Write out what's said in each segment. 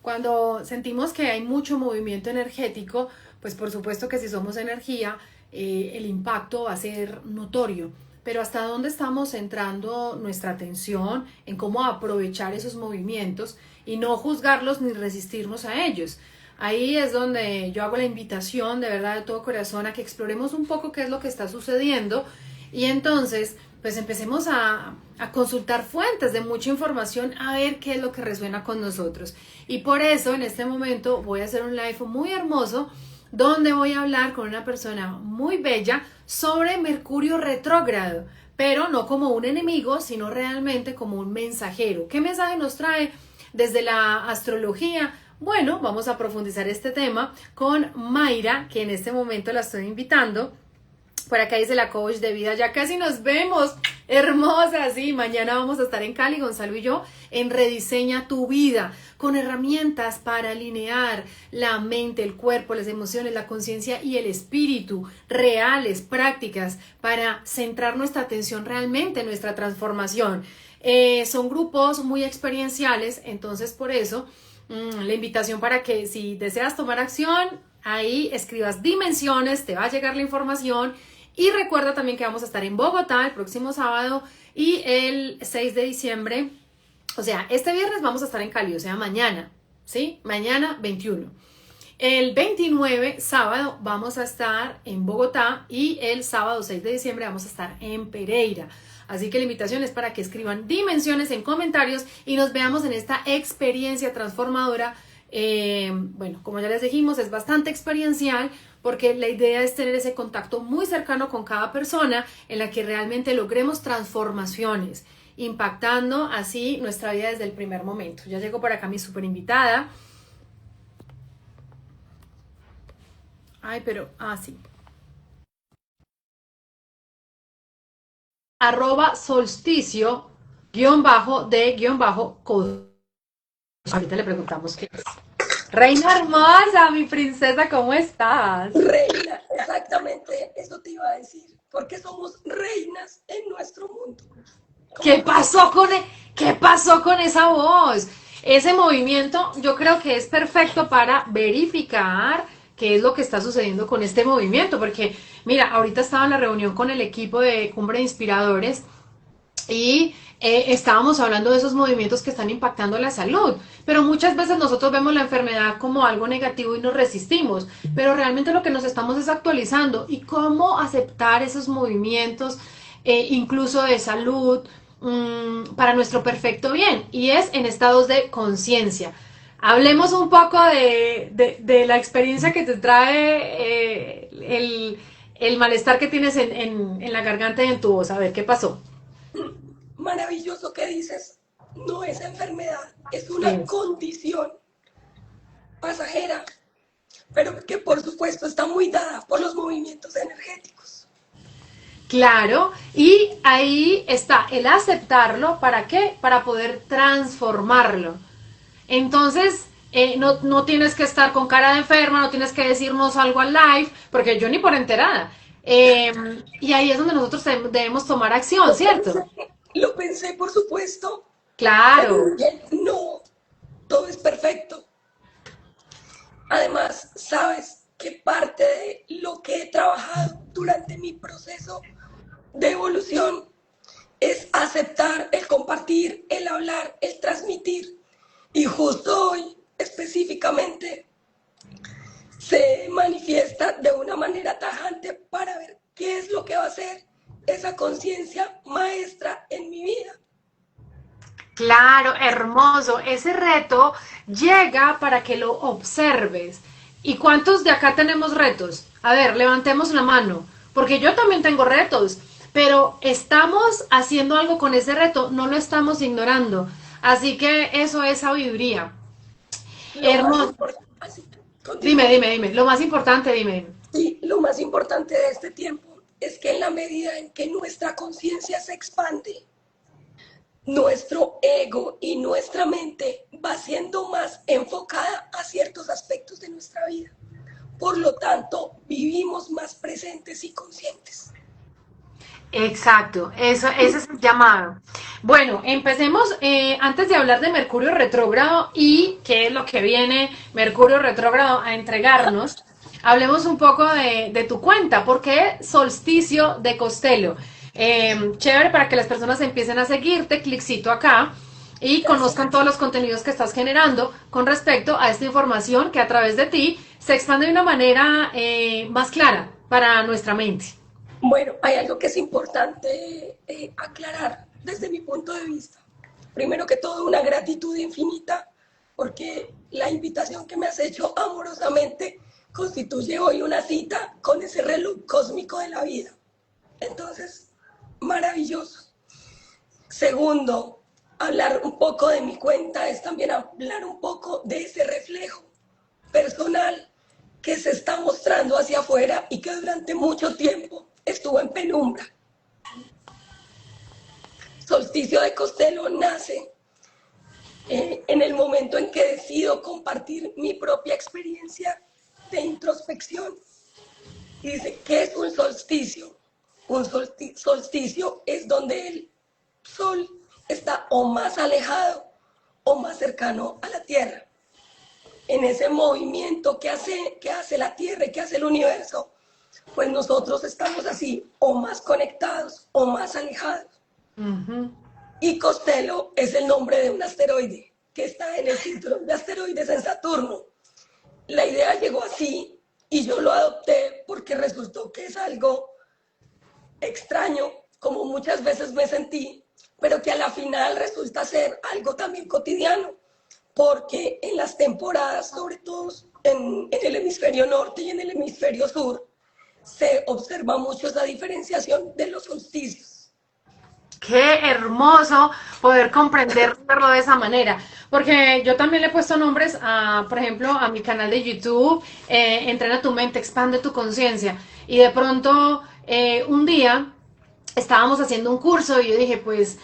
Cuando sentimos que hay mucho movimiento energético, pues por supuesto que si somos energía, el impacto va a ser notorio. Pero ¿hasta dónde estamos centrando nuestra atención en cómo aprovechar esos movimientos y no juzgarlos ni resistirnos a ellos? Ahí es donde yo hago la invitación de verdad de todo corazón a que exploremos un poco qué es lo que está sucediendo y entonces pues empecemos a consultar fuentes de mucha información a ver qué es lo que resuena con nosotros. Y por eso en este momento voy a hacer un live muy hermoso donde voy a hablar con una persona muy bella sobre Mercurio retrógrado, pero no como un enemigo, sino realmente como un mensajero. ¿Qué mensaje nos trae desde la astrología? Bueno, vamos a profundizar este tema con Mayra, que en este momento la estoy invitando. Por acá dice la coach de vida, ya casi nos vemos, hermosa, sí, mañana vamos a estar en Cali, Gonzalo y yo, en Rediseña tu vida, con herramientas para alinear la mente, el cuerpo, las emociones, la conciencia y el espíritu, reales, prácticas, para centrar nuestra atención realmente en nuestra transformación. Son grupos muy experienciales, entonces por eso la invitación para que si deseas tomar acción, ahí escribas dimensiones, te va a llegar la información. Y recuerda también que vamos a estar en Bogotá el próximo sábado y el 6 de diciembre, o sea, este viernes vamos a estar en Cali, o sea, mañana, ¿sí? Mañana 21. El 29, sábado, vamos a estar en Bogotá y el sábado 6 de diciembre vamos a estar en Pereira. Así que la invitación es para que escriban dimensiones en comentarios y nos veamos en esta experiencia transformadora. Bueno, como ya les dijimos, es bastante experiencial porque la idea es tener ese contacto muy cercano con cada persona en la que realmente logremos transformaciones, impactando así nuestra vida desde el primer momento. Ya llegó por acá mi súper invitada. Ay, pero, sí. @solsticio _de_ Ahorita le preguntamos qué es. Reina hermosa, mi princesa, ¿cómo estás? Reina, exactamente eso te iba a decir, porque somos reinas en nuestro mundo. ¿Qué Como pasó qué pasó con esa voz? Ese movimiento yo creo que es perfecto para verificar qué es lo que está sucediendo con este movimiento, porque mira, ahorita estaba en la reunión con el equipo de Cumbre de Inspiradores y estábamos hablando de esos movimientos que están impactando la salud, pero muchas veces nosotros vemos la enfermedad como algo negativo y nos resistimos, pero realmente lo que nos estamos es actualizando y cómo aceptar esos movimientos, incluso de salud, para nuestro perfecto bien, y es en estados de conciencia. Hablemos un poco de la experiencia que te trae el malestar que tienes en la garganta y en tu voz. A ver, ¿qué pasó? maravilloso que dices, no es enfermedad, es una Es. condición pasajera, pero que por supuesto está muy dada por los movimientos energéticos. Claro, y ahí está el aceptarlo, ¿para qué? Para poder transformarlo. Entonces, no tienes que estar con cara de enferma, no tienes que decirnos algo al live, porque yo ni por enterada. Y ahí es donde nosotros debemos tomar acción, Lo ¿cierto? pensé, lo pensé por supuesto, pero Claro, dije, no, todo es perfecto. Además, sabes que parte de lo que he trabajado durante mi proceso de evolución es aceptar el compartir, el hablar, el transmitir. Y justo hoy, específicamente, se manifiesta de una manera tajante para ver qué es lo que va a ser esa conciencia maestra en mi vida. claro, hermoso. Ese reto llega para que lo observes. ¿Y cuántos de acá tenemos retos? A ver, levantemos la mano, porque yo también tengo retos, pero estamos haciendo algo con ese reto, no lo estamos ignorando. Así que eso es sabiduría. Lo más Hermoso. importante, así, Dime, continúa. dime, dime. Lo más importante, dime. Sí, lo más importante de este tiempo es que en la medida en que nuestra conciencia se expande, nuestro ego y nuestra mente va siendo más enfocada a ciertos aspectos de nuestra vida. Por lo tanto, vivimos más presentes y conscientes. Exacto, eso, ese es el llamado. Bueno, empecemos antes de hablar de Mercurio retrógrado y qué es lo que viene Mercurio retrógrado a entregarnos. Hablemos un poco de tu cuenta. ¿Por qué Solsticio de Costello? Chévere para que las personas empiecen a seguirte, cliccito acá y conozcan Gracias. todos los contenidos que estás generando con respecto a esta información que a través de ti se expande de una manera más clara para nuestra mente. Bueno, hay algo que es importante aclarar desde mi punto de vista. Primero que todo, una gratitud infinita porque la invitación que me has hecho amorosamente constituye hoy una cita con ese reloj cósmico de la vida. Entonces, maravilloso. Segundo, hablar un poco de mi cuenta es también hablar un poco de ese reflejo personal que se está mostrando hacia afuera y que durante mucho tiempo estuvo en penumbra. Solsticio de Costello nace en el momento en que decido compartir mi propia experiencia de introspección. Y dice, ¿qué es un solsticio? Un solsticio es donde el sol está o más alejado o más cercano a la Tierra. En ese movimiento que hace la Tierra y que hace el universo, pues nosotros estamos así, o más conectados o más alejados. Uh-huh. Y Costello es el nombre de un asteroide que está en el cinturón de asteroides en Saturno. La idea llegó así y yo lo adopté porque resultó que es algo extraño, como muchas veces me sentí, pero que a la final resulta ser algo también cotidiano, porque en las temporadas, sobre todo en el hemisferio norte y en el hemisferio sur, se observa mucho esa diferenciación de los solsticios. Qué hermoso poder comprenderlo de esa manera, porque yo también le he puesto nombres a, por ejemplo, a mi canal de YouTube, Entrena tu mente, expande tu conciencia, y de pronto un día estábamos haciendo un curso y yo dije, pues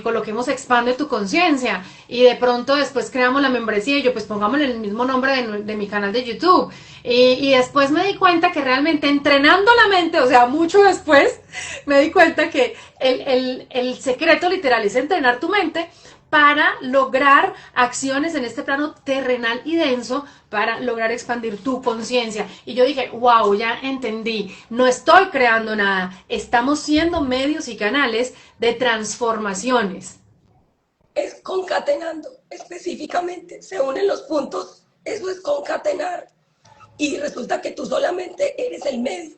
coloquemos expande tu conciencia, y de pronto después creamos la membresía y yo pues pongámosle el mismo nombre de mi canal de YouTube, y después me di cuenta que realmente entrenando la mente, o sea, mucho después me di cuenta que el secreto literal es entrenar tu mente para lograr acciones en este plano terrenal y denso, para lograr expandir tu conciencia. Y yo dije, wow, ya entendí, no estoy creando nada, estamos siendo medios y canales de transformaciones. Es concatenando, específicamente, se unen los puntos, eso es concatenar, y resulta que tú solamente eres el medio.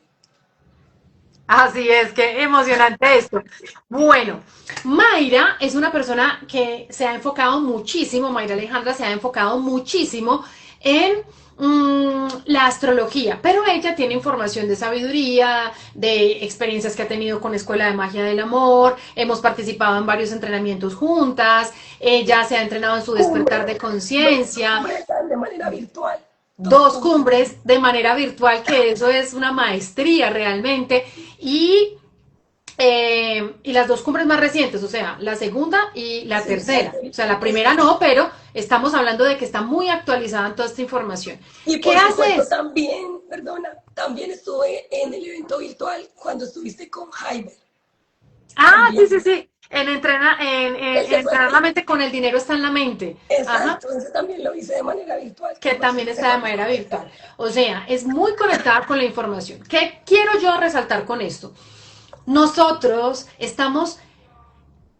Así es, qué emocionante esto. Bueno, Mayra es una persona que se ha enfocado muchísimo, Mayra Alejandra se ha enfocado muchísimo en la astrología, pero ella tiene información de sabiduría, de experiencias que ha tenido con Escuela de Magia del Amor, hemos participado en varios entrenamientos juntas, ella se ha entrenado en su despertar de conciencia. De manera virtual. Dos cumbres de manera virtual, que eso es una maestría realmente, y las dos cumbres más recientes, o sea, la segunda y la tercera. O sea, la primera no, pero estamos hablando de que está muy actualizada en toda esta información. Y por supuesto también, perdona, también estuve en el evento virtual cuando estuviste con Jaime. Ah, sí. En entrenar la mente con el dinero está en la mente. Exacto, entonces también lo hice de manera virtual. Que también está de manera virtual. O sea, es muy conectada con la información. ¿Qué quiero yo resaltar con esto? Nosotros estamos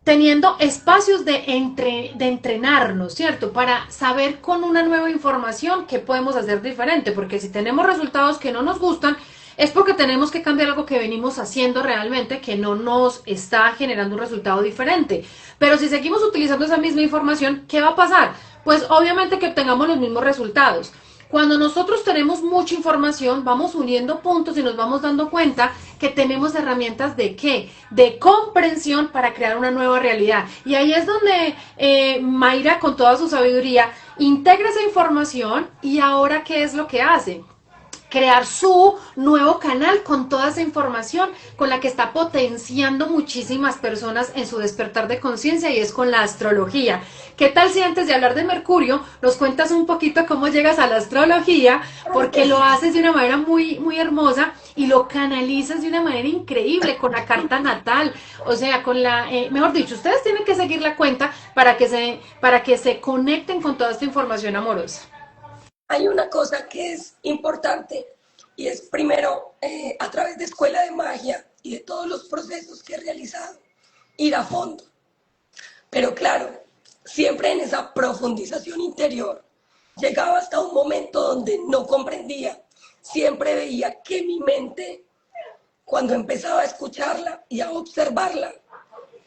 teniendo espacios de entrenarnos, ¿cierto? Para saber con una nueva información qué podemos hacer diferente, porque si tenemos resultados que no nos gustan, es porque tenemos que cambiar algo que venimos haciendo realmente que no nos está generando un resultado diferente. Pero si seguimos utilizando esa misma información, ¿qué va a pasar? Pues obviamente que obtengamos los mismos resultados. Cuando nosotros tenemos mucha información, vamos uniendo puntos y nos vamos dando cuenta que tenemos herramientas de ¿qué? De comprensión para crear una nueva realidad. Y ahí es donde Mayra, con toda su sabiduría, integra esa información y ahora ¿qué es lo que hace? crear su nuevo canal con toda esa información con la que está potenciando muchísimas personas en su despertar de conciencia, y es con la astrología. ¿Qué tal si antes de hablar de Mercurio nos cuentas un poquito cómo llegas a la astrología? Porque lo haces de una manera muy hermosa y lo canalizas de una manera increíble con la carta natal, o sea, con la, mejor dicho, ustedes tienen que seguir la cuenta para que se conecten con toda esta información amorosa. Hay una cosa que es importante y es primero, a través de Escuela de Magia y de todos los procesos que he realizado, ir a fondo. Pero claro, siempre en esa profundización interior, llegaba hasta un momento donde no comprendía. Siempre veía que mi mente, cuando empezaba a escucharla y a observarla,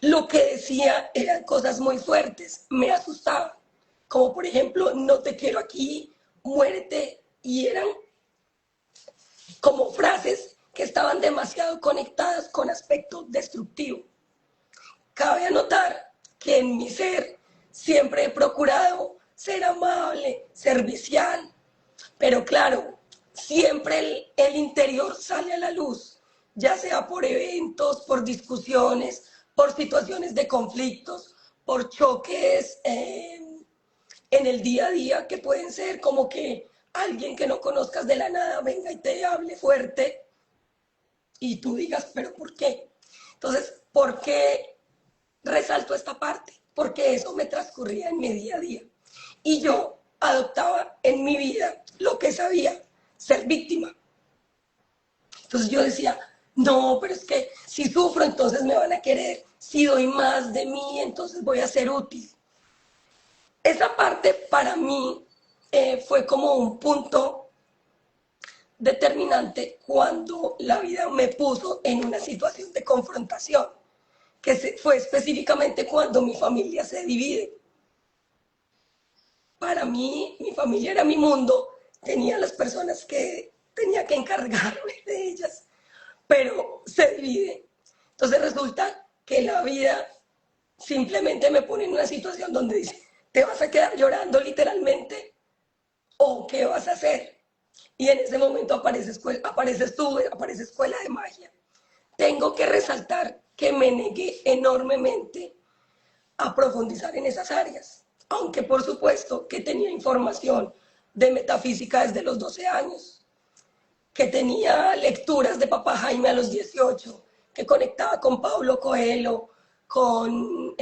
lo que decía eran cosas muy fuertes, me asustaba. Como por ejemplo, no te quiero aquí, muérete. Y eran como frases que estaban demasiado conectadas con aspecto destructivo. Cabe anotar que en mi ser siempre he procurado ser amable, servicial, pero claro, siempre el interior sale a la luz, ya sea por eventos, por discusiones, por situaciones de conflictos, por choques en el día a día, que pueden ser como que alguien que no conozcas de la nada venga y te hable fuerte y tú digas, pero ¿por qué? Entonces, ¿por qué resalto esta parte? Porque eso me transcurría en mi día a día. Y yo adoptaba en mi vida lo que sabía, ser víctima. Entonces yo decía, no, pero es que si sufro, entonces me van a querer. Si doy más de mí, entonces voy a ser útil. Esa parte para mí fue como un punto determinante cuando la vida me puso en una situación de confrontación, que fue específicamente cuando mi familia se divide. Para mí, mi familia era mi mundo, tenía las personas que tenía que encargarme de ellas, pero se divide. Entonces resulta que la vida simplemente me pone en una situación donde dice, ¿te vas a quedar llorando literalmente o qué vas a hacer? Y en ese momento aparece Escuela de Magia. Tengo que resaltar que me negué enormemente a profundizar en esas áreas, aunque por supuesto que tenía información de metafísica desde los 12 años, que tenía lecturas de Papá Jaime a los 18, que conectaba con Paulo Coelho, con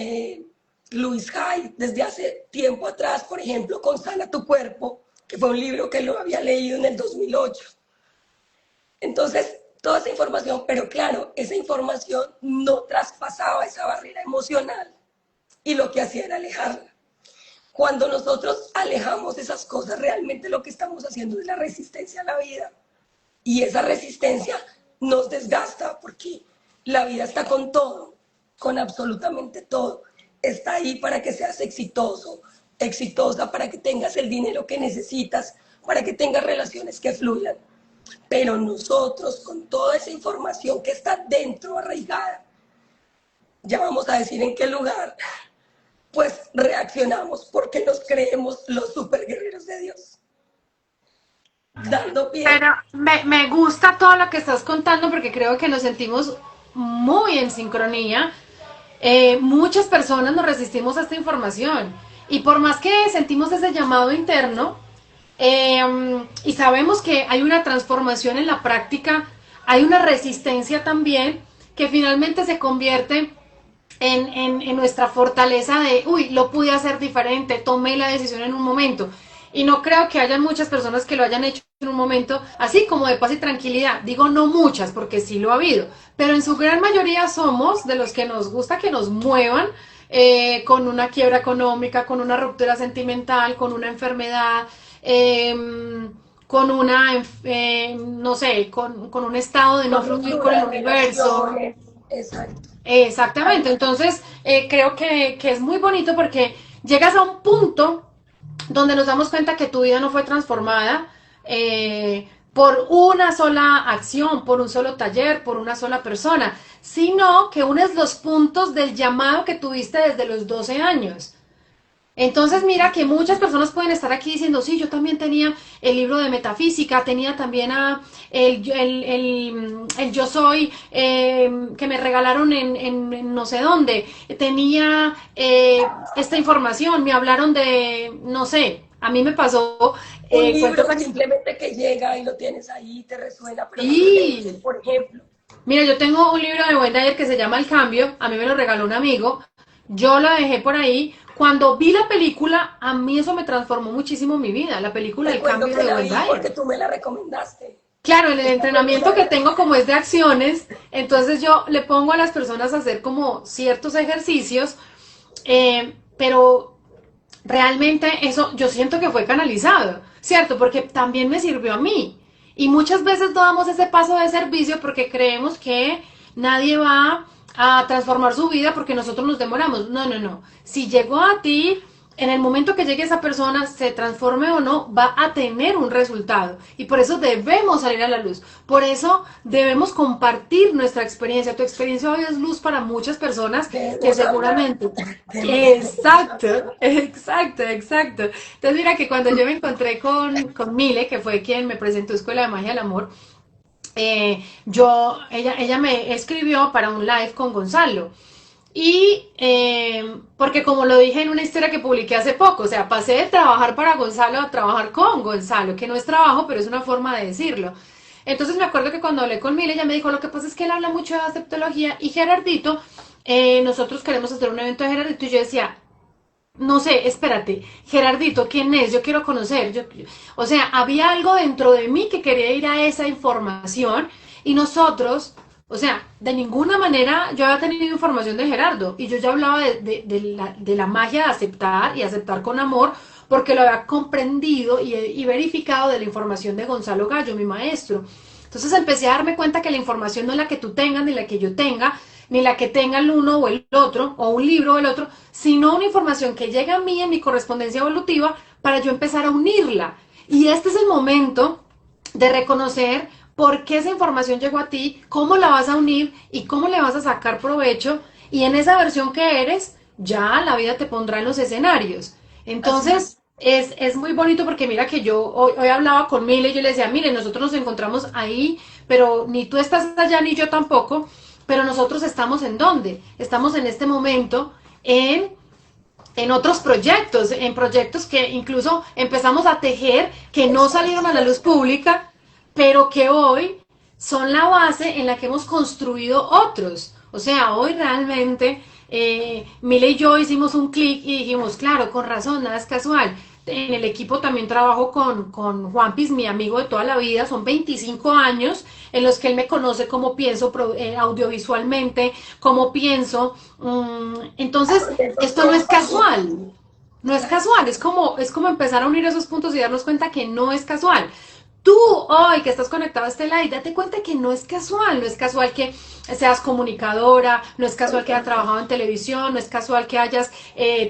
Luis Hay, desde hace tiempo atrás, por ejemplo, con Sana tu Cuerpo, que fue un libro que lo había leído en el 2008. Entonces, toda esa información, pero claro, esa información no traspasaba esa barrera emocional y lo que hacía era alejarla. Cuando nosotros alejamos esas cosas, realmente lo que estamos haciendo es la resistencia a la vida. Y esa resistencia nos desgasta porque la vida está con todo, con absolutamente todo. Está ahí para que seas exitoso, exitosa, para que tengas el dinero que necesitas, para que tengas relaciones que fluyan. Pero nosotros, con toda esa información que está dentro, arraigada, ya vamos a decir en qué lugar, pues reaccionamos porque nos creemos los superguerreros de Dios. Dando pie. Pero me gusta todo lo que estás contando porque creo que nos sentimos muy en sincronía. Muchas personas nos resistimos a esta información y por más que sentimos ese llamado interno y sabemos que hay una transformación en la práctica, hay una resistencia también que finalmente se convierte en nuestra fortaleza de, uy, lo pude hacer diferente, tomé la decisión en un momento. Y no creo que haya muchas personas que lo hayan hecho en un momento así como de paz y tranquilidad. Digo no muchas, porque sí lo ha habido. Pero en su gran mayoría somos de los que nos gusta que nos muevan con una quiebra económica, con una ruptura sentimental, con una enfermedad, con una, no sé, con un estado de no fluir con el universo. Exacto. Exactamente, entonces creo que es muy bonito porque llegas a un punto donde nos damos cuenta que tu vida no fue transformada por una sola acción, por un solo taller, por una sola persona, sino que unes los puntos del llamado que tuviste desde los 12 años. Entonces, mira que muchas personas pueden estar aquí diciendo, sí, yo también tenía el libro de metafísica, tenía también el Yo Soy, que me regalaron en no sé dónde, tenía esta información, me hablaron de, no sé, a mí me pasó, Un cuento libro con... simplemente que llega y lo tienes ahí, te resuena, pero no lo lees, Sí, por ejemplo. mira, yo tengo un libro de Wayne Dyer que se llama El Cambio, a mí me lo regaló un amigo, yo lo dejé por ahí. Cuando vi la película, a mí eso me transformó muchísimo mi vida, la película Te El cuento Cambio que de la Wayne vi porque Dyer. tú me la recomendaste. Claro, en el Esta fue una entrenamiento de que las... tengo como es de acciones, entonces yo le pongo a las personas a hacer como ciertos ejercicios, pero realmente eso yo siento que fue canalizado, ¿cierto? Porque también me sirvió a mí. Y muchas veces no damos ese paso de servicio porque creemos que nadie va a transformar su vida porque nosotros nos demoramos. No, no, no. Si llegó a ti, en el momento que llegue esa persona, se transforme o no, va a tener un resultado. Y por eso debemos salir a la luz. Por eso debemos compartir nuestra experiencia. Tu experiencia hoy es luz para muchas personas que Debemos hablar, seguramente... debemos Exacto, hablar. exacto, exacto. Entonces mira que cuando yo me encontré con Mile, que fue quien me presentó Escuela de Magia del Amor, ella me escribió para un live con Gonzalo. Y porque como lo dije en una historia que publiqué hace poco, o sea, pasé de trabajar para Gonzalo a trabajar con Gonzalo, que no es trabajo, pero es una forma de decirlo. Entonces me acuerdo que cuando hablé con Mile, ella me dijo, lo que pasa es que él habla mucho de aceptología y Gerardito, nosotros queremos hacer un evento de Gerardito y yo decía, no sé, espérate, Gerardito, ¿quién es? Yo quiero conocer. O sea, había algo dentro de mí que quería ir a esa información y nosotros, o sea, de ninguna manera yo había tenido información de Gerardo y yo ya hablaba de la magia de aceptar y aceptar con amor porque lo había comprendido y verificado de la información de Gonzalo Gallo, mi maestro. Entonces empecé a darme cuenta que la información no es la que tú tengas ni la que yo tenga, ni la que tenga el uno o el otro, o un libro o el otro, sino una información que llega a mí en mi correspondencia evolutiva para yo empezar a unirla. Y este es el momento de reconocer por qué esa información llegó a ti, cómo la vas a unir y cómo le vas a sacar provecho. Y en esa versión que eres, ya la vida te pondrá en los escenarios. Así es. Entonces, es muy bonito porque mira que yo hoy hablaba con Mile y yo le decía, mire, nosotros nos encontramos ahí, pero ni tú estás allá ni yo tampoco, pero nosotros estamos en dónde? Estamos en este momento en otros proyectos, en proyectos que incluso empezamos a tejer, que no salieron a la luz pública, pero que hoy son la base en la que hemos construido otros. O sea, hoy realmente Mile y yo hicimos un clic y dijimos, claro, con razón, nada es casual. En el equipo también trabajo con Juan Piz, mi amigo de toda la vida, son 25 años en los que él me conoce cómo pienso audiovisualmente, cómo pienso. Entonces, Porque eso esto no es compagina. casual. No es Claro. casual, es como empezar a unir esos puntos y darnos cuenta que no es casual. Tú hoy que estás conectado a este live, date cuenta que no es casual, no es casual que seas comunicadora, no es casual que hayas trabajado en televisión, no es casual que hayas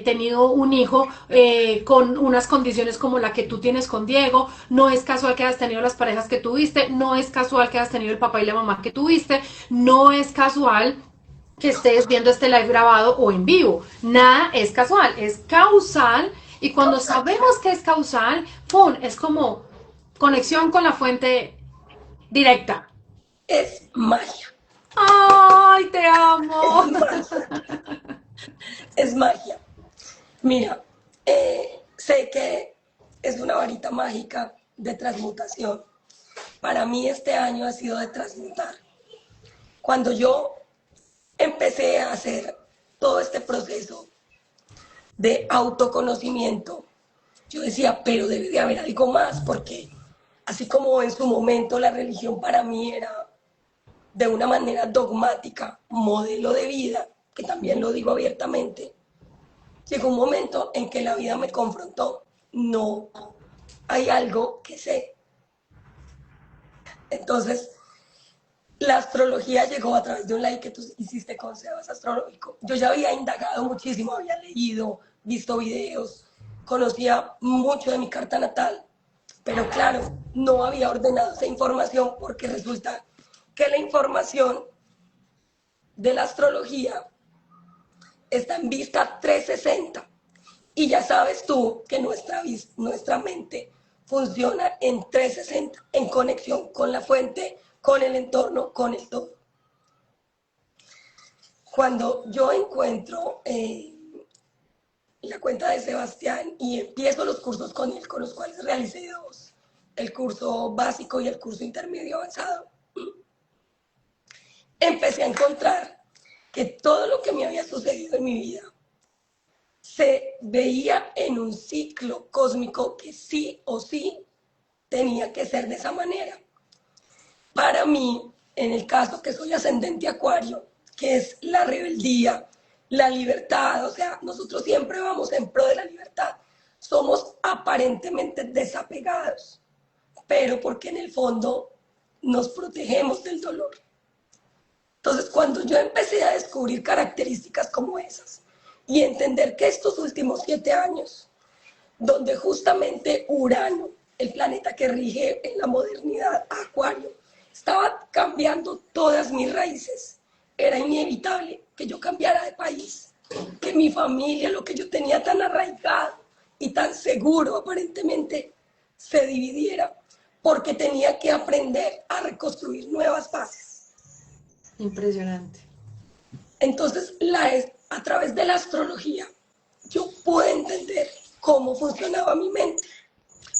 tenido un hijo con unas condiciones como la que tú tienes con Diego, no es casual que hayas tenido las parejas que tuviste, no es casual que hayas tenido el papá y la mamá que tuviste, no es casual que estés viendo este live grabado o en vivo. Nada es casual, es causal y cuando sabemos que es causal, ¡pum! Es como conexión con la fuente directa. Es magia. ¡Ay, te Es amo! magia. Es magia. Mira, sé que es una varita mágica de transmutación. Para mí este año ha sido de transmutar. Cuando yo empecé a hacer todo este proceso de autoconocimiento, yo decía, pero debe de haber algo más, porque así como en su momento la religión para mí era de una manera dogmática, modelo de vida, que también lo digo abiertamente, llegó un momento en que la vida me confrontó. No hay algo que sé. Entonces, la astrología llegó a través de un live que tú hiciste con Sebas Astrológico. Yo ya había indagado muchísimo, había leído, visto videos, conocía mucho de mi carta natal, pero claro, no había ordenado esa información porque resulta que la información de la astrología está en vista 360 Y ya sabes tú que nuestra mente funciona en 360, en conexión con la fuente, con el entorno, con el todo. Cuando yo encuentro la cuenta de Sebastián y empiezo los cursos con él, con los cuales realicé dos, el curso básico y el curso intermedio avanzado, empecé a encontrar que todo lo que me había sucedido en mi vida se veía en un ciclo cósmico que sí o sí tenía que ser de esa manera. Para mí, en el caso que soy ascendente Acuario, que es la rebeldía, la libertad, o sea, nosotros siempre vamos en pro de la libertad. Somos aparentemente desapegados, pero porque en el fondo nos protegemos del dolor. Entonces, cuando yo empecé a descubrir características como esas y entender que estos últimos 7 años, donde justamente Urano, el planeta que rige en la modernidad a Acuario, estaba cambiando todas mis raíces, era inevitable que yo cambiara de país, que mi familia, lo que yo tenía tan arraigado y tan seguro aparentemente, se dividiera, porque tenía que aprender a reconstruir nuevas bases. Impresionante. Entonces, a través de la astrología, yo pude entender cómo funcionaba mi mente,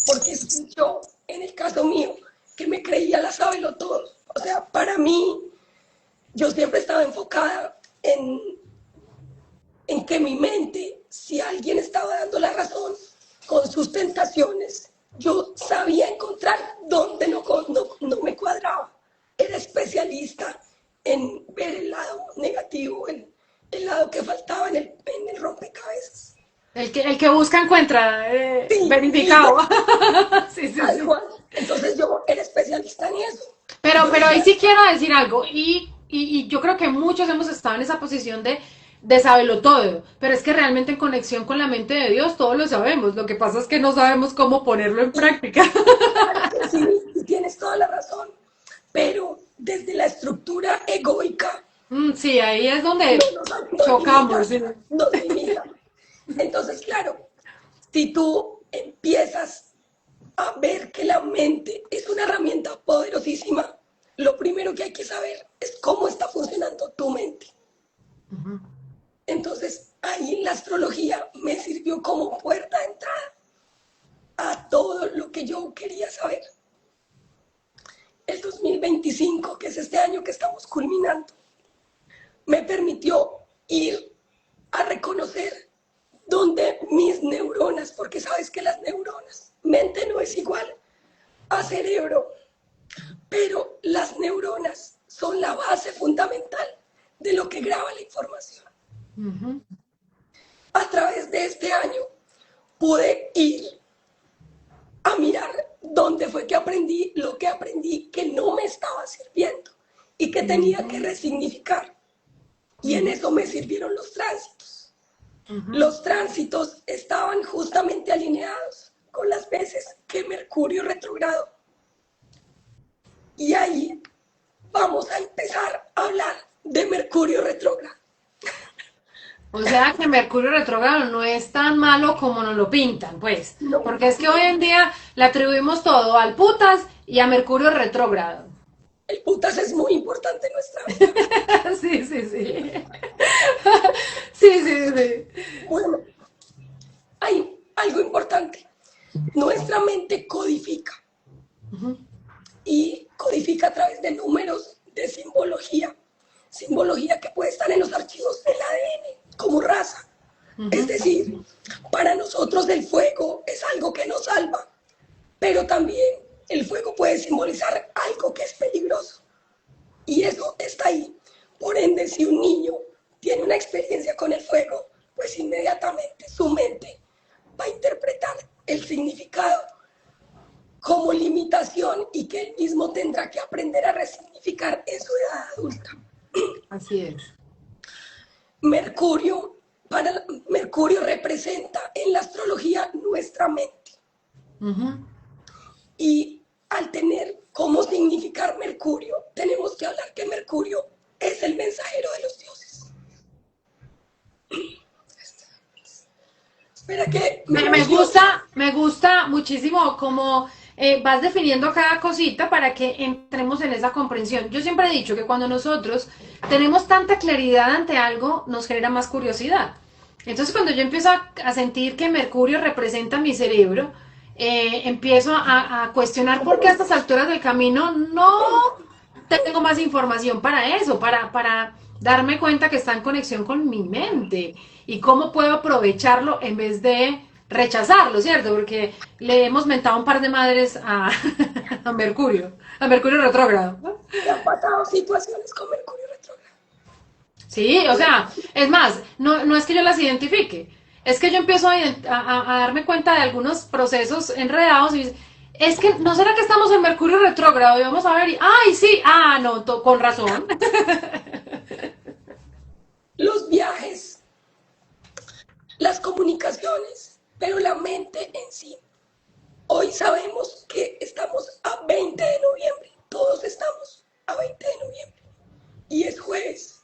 porque yo, en el caso mío, que me creía la sábelo todo, o sea, para mí, yo siempre estaba enfocada en que mi mente, si alguien estaba dando la razón con sus tentaciones, yo sabía encontrar dónde no me cuadraba. Era especialista en ver el lado negativo, el lado que faltaba en el rompecabezas. El que busca encuentra, Sí, verificado. Sí, sí, tal sí. cual. Entonces yo era especialista en eso. Yo Pero ahí decía, sí quiero decir algo, y yo creo que muchos hemos estado en esa posición de saberlo todo, pero es que realmente en conexión con la mente de Dios todos lo sabemos, lo que pasa es que no sabemos cómo ponerlo en y práctica. claro que sí, y tienes toda la razón, pero desde la estructura egoica Sí, ahí es donde no nos chocamos. limita, ¿Sí? nos limita. Entonces, claro, si tú empiezas a ver que la mente es una herramienta poderosísima, lo primero que hay que saber es cómo está funcionando tu mente. Entonces, ahí la astrología me sirvió como puerta de entrada a todo lo que yo quería saber. El 2025, que es este año que estamos culminando, me permitió ir a reconocer dónde mis neuronas, porque sabes que las neuronas, mente no es igual a cerebro, pero las neuronas son la base fundamental de lo que graba la información. A través de este año pude ir a mirar dónde fue que aprendí lo que aprendí que no me estaba sirviendo y que tenía que resignificar. Y en eso me sirvieron los tránsitos. Los tránsitos estaban justamente alineados con las veces que Mercurio retrogrado. Y ahí vamos a empezar a hablar de Mercurio retrógrado. O sea que Mercurio retrógrado no es tan malo como nos lo pintan, pues. No, Porque es que hoy en día le atribuimos todo al putas y a Mercurio retrógrado. el putas es muy importante en nuestra vida. Sí, sí, sí. Sí, sí, sí. Bueno, hay algo importante. Nuestra mente codifica y codifica a través de números de simbología. Simbología que puede estar en los archivos del ADN como raza. Es decir, para nosotros el fuego es algo que nos salva, pero también el fuego puede simbolizar algo que es peligroso. Y eso está ahí. Por ende, si un niño tiene una experiencia con el fuego, pues inmediatamente su mente va a interpretar el significado como limitación y que él mismo tendrá que aprender a resignificar en su edad adulta. Así es. Mercurio, Mercurio representa en la astrología nuestra mente. Y al tener cómo significar Mercurio, tenemos que hablar que Mercurio es el mensajero de los dioses. Espera que me Me emociono. me gusta muchísimo cómo vas definiendo cada cosita para que entremos en esa comprensión. Yo siempre he dicho que cuando nosotros tenemos tanta claridad ante algo, nos genera más curiosidad. Entonces, cuando yo empiezo a sentir que Mercurio representa mi cerebro, empiezo a cuestionar por qué a estas alturas del camino no tengo más información para eso, para darme cuenta que está en conexión con mi mente y cómo puedo aprovecharlo en vez de rechazarlo, ¿cierto? Porque le hemos mentado un par de madres a Mercurio retrógrado. Me han pasado situaciones con Mercurio retrógrado. Sí, o sea, es más, no es que yo las identifique, es que yo empiezo a darme cuenta de algunos procesos enredados y es que, ¿no será que estamos en Mercurio retrógrado? Y vamos a ver, y, ay, sí, no, con razón. Los viajes, las comunicaciones, pero la mente en sí. Hoy sabemos que estamos a 20 de noviembre. Todos estamos a 20 de noviembre. Y es jueves.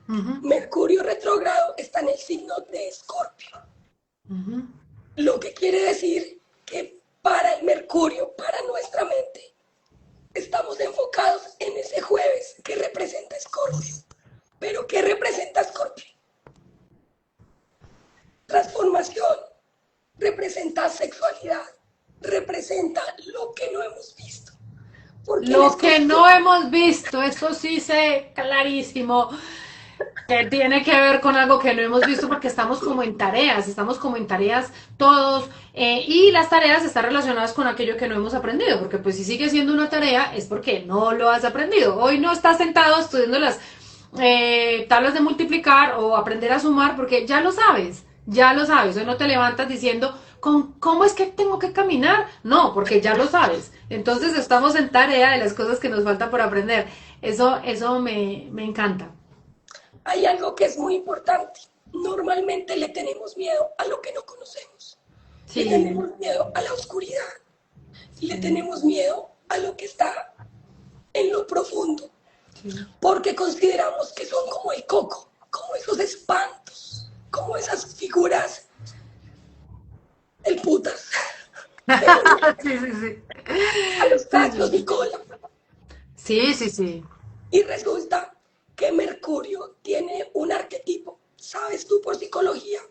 Uh -huh, Mercurio retrógrado está en el signo de Escorpio. uh -huh. Lo que quiere decir que para el Mercurio, para nuestra mente, estamos enfocados en ese jueves que representa Escorpio. ¿Pero qué representa Escorpio? Transformación, representa sexualidad, representa lo que no hemos visto. Porque en Lo que Escorpio, no hemos visto, eso sí sé clarísimo, que tiene que ver con algo que no hemos visto porque estamos como en tareas todos, y las tareas están relacionadas con aquello que no hemos aprendido, porque pues si sigue siendo una tarea es porque no lo has aprendido. Hoy no estás sentado estudiando las tablas de multiplicar o aprender a sumar porque ya lo sabes, hoy no te levantas diciendo, ¿cómo es que tengo que caminar? No, porque ya lo sabes. Entonces estamos en tarea de las cosas que nos falta por aprender. Eso me encanta. hay algo que es muy importante. Normalmente le tenemos miedo a lo que no conocemos. Le Sí, tenemos miedo a la oscuridad. Le sí, tenemos miedo a lo que está en lo profundo. sí. Porque consideramos que son como el coco, como esos espantos, como esas figuras, el putas, Sí, sí, sí. a los Sí, cachos y sí. cola. Sí, sí, sí. Y resulta que Mercurio tiene un arquetipo. ¿Sabes tú por psicología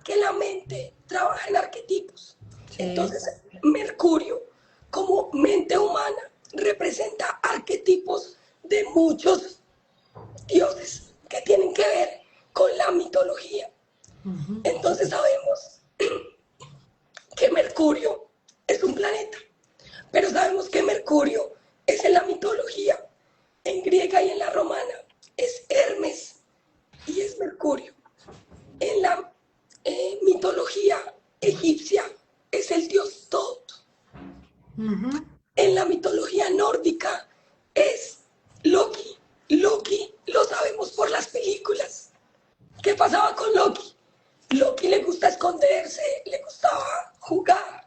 que la mente trabaja en arquetipos? Sí. Entonces, Mercurio, como mente humana, representa arquetipos de muchos dioses que tienen que ver con la mitología. Ujú. Entonces sabemos que Mercurio es un planeta, pero sabemos que Mercurio es en la mitología, en griega y en la romana, es Hermes y es Mercurio. En la mitología egipcia es el dios Tot. Ujú. En la mitología nórdica es Loki. Loki lo sabemos por las películas. ¿Qué pasaba con Loki? Loki le gusta esconderse, le gustaba jugar,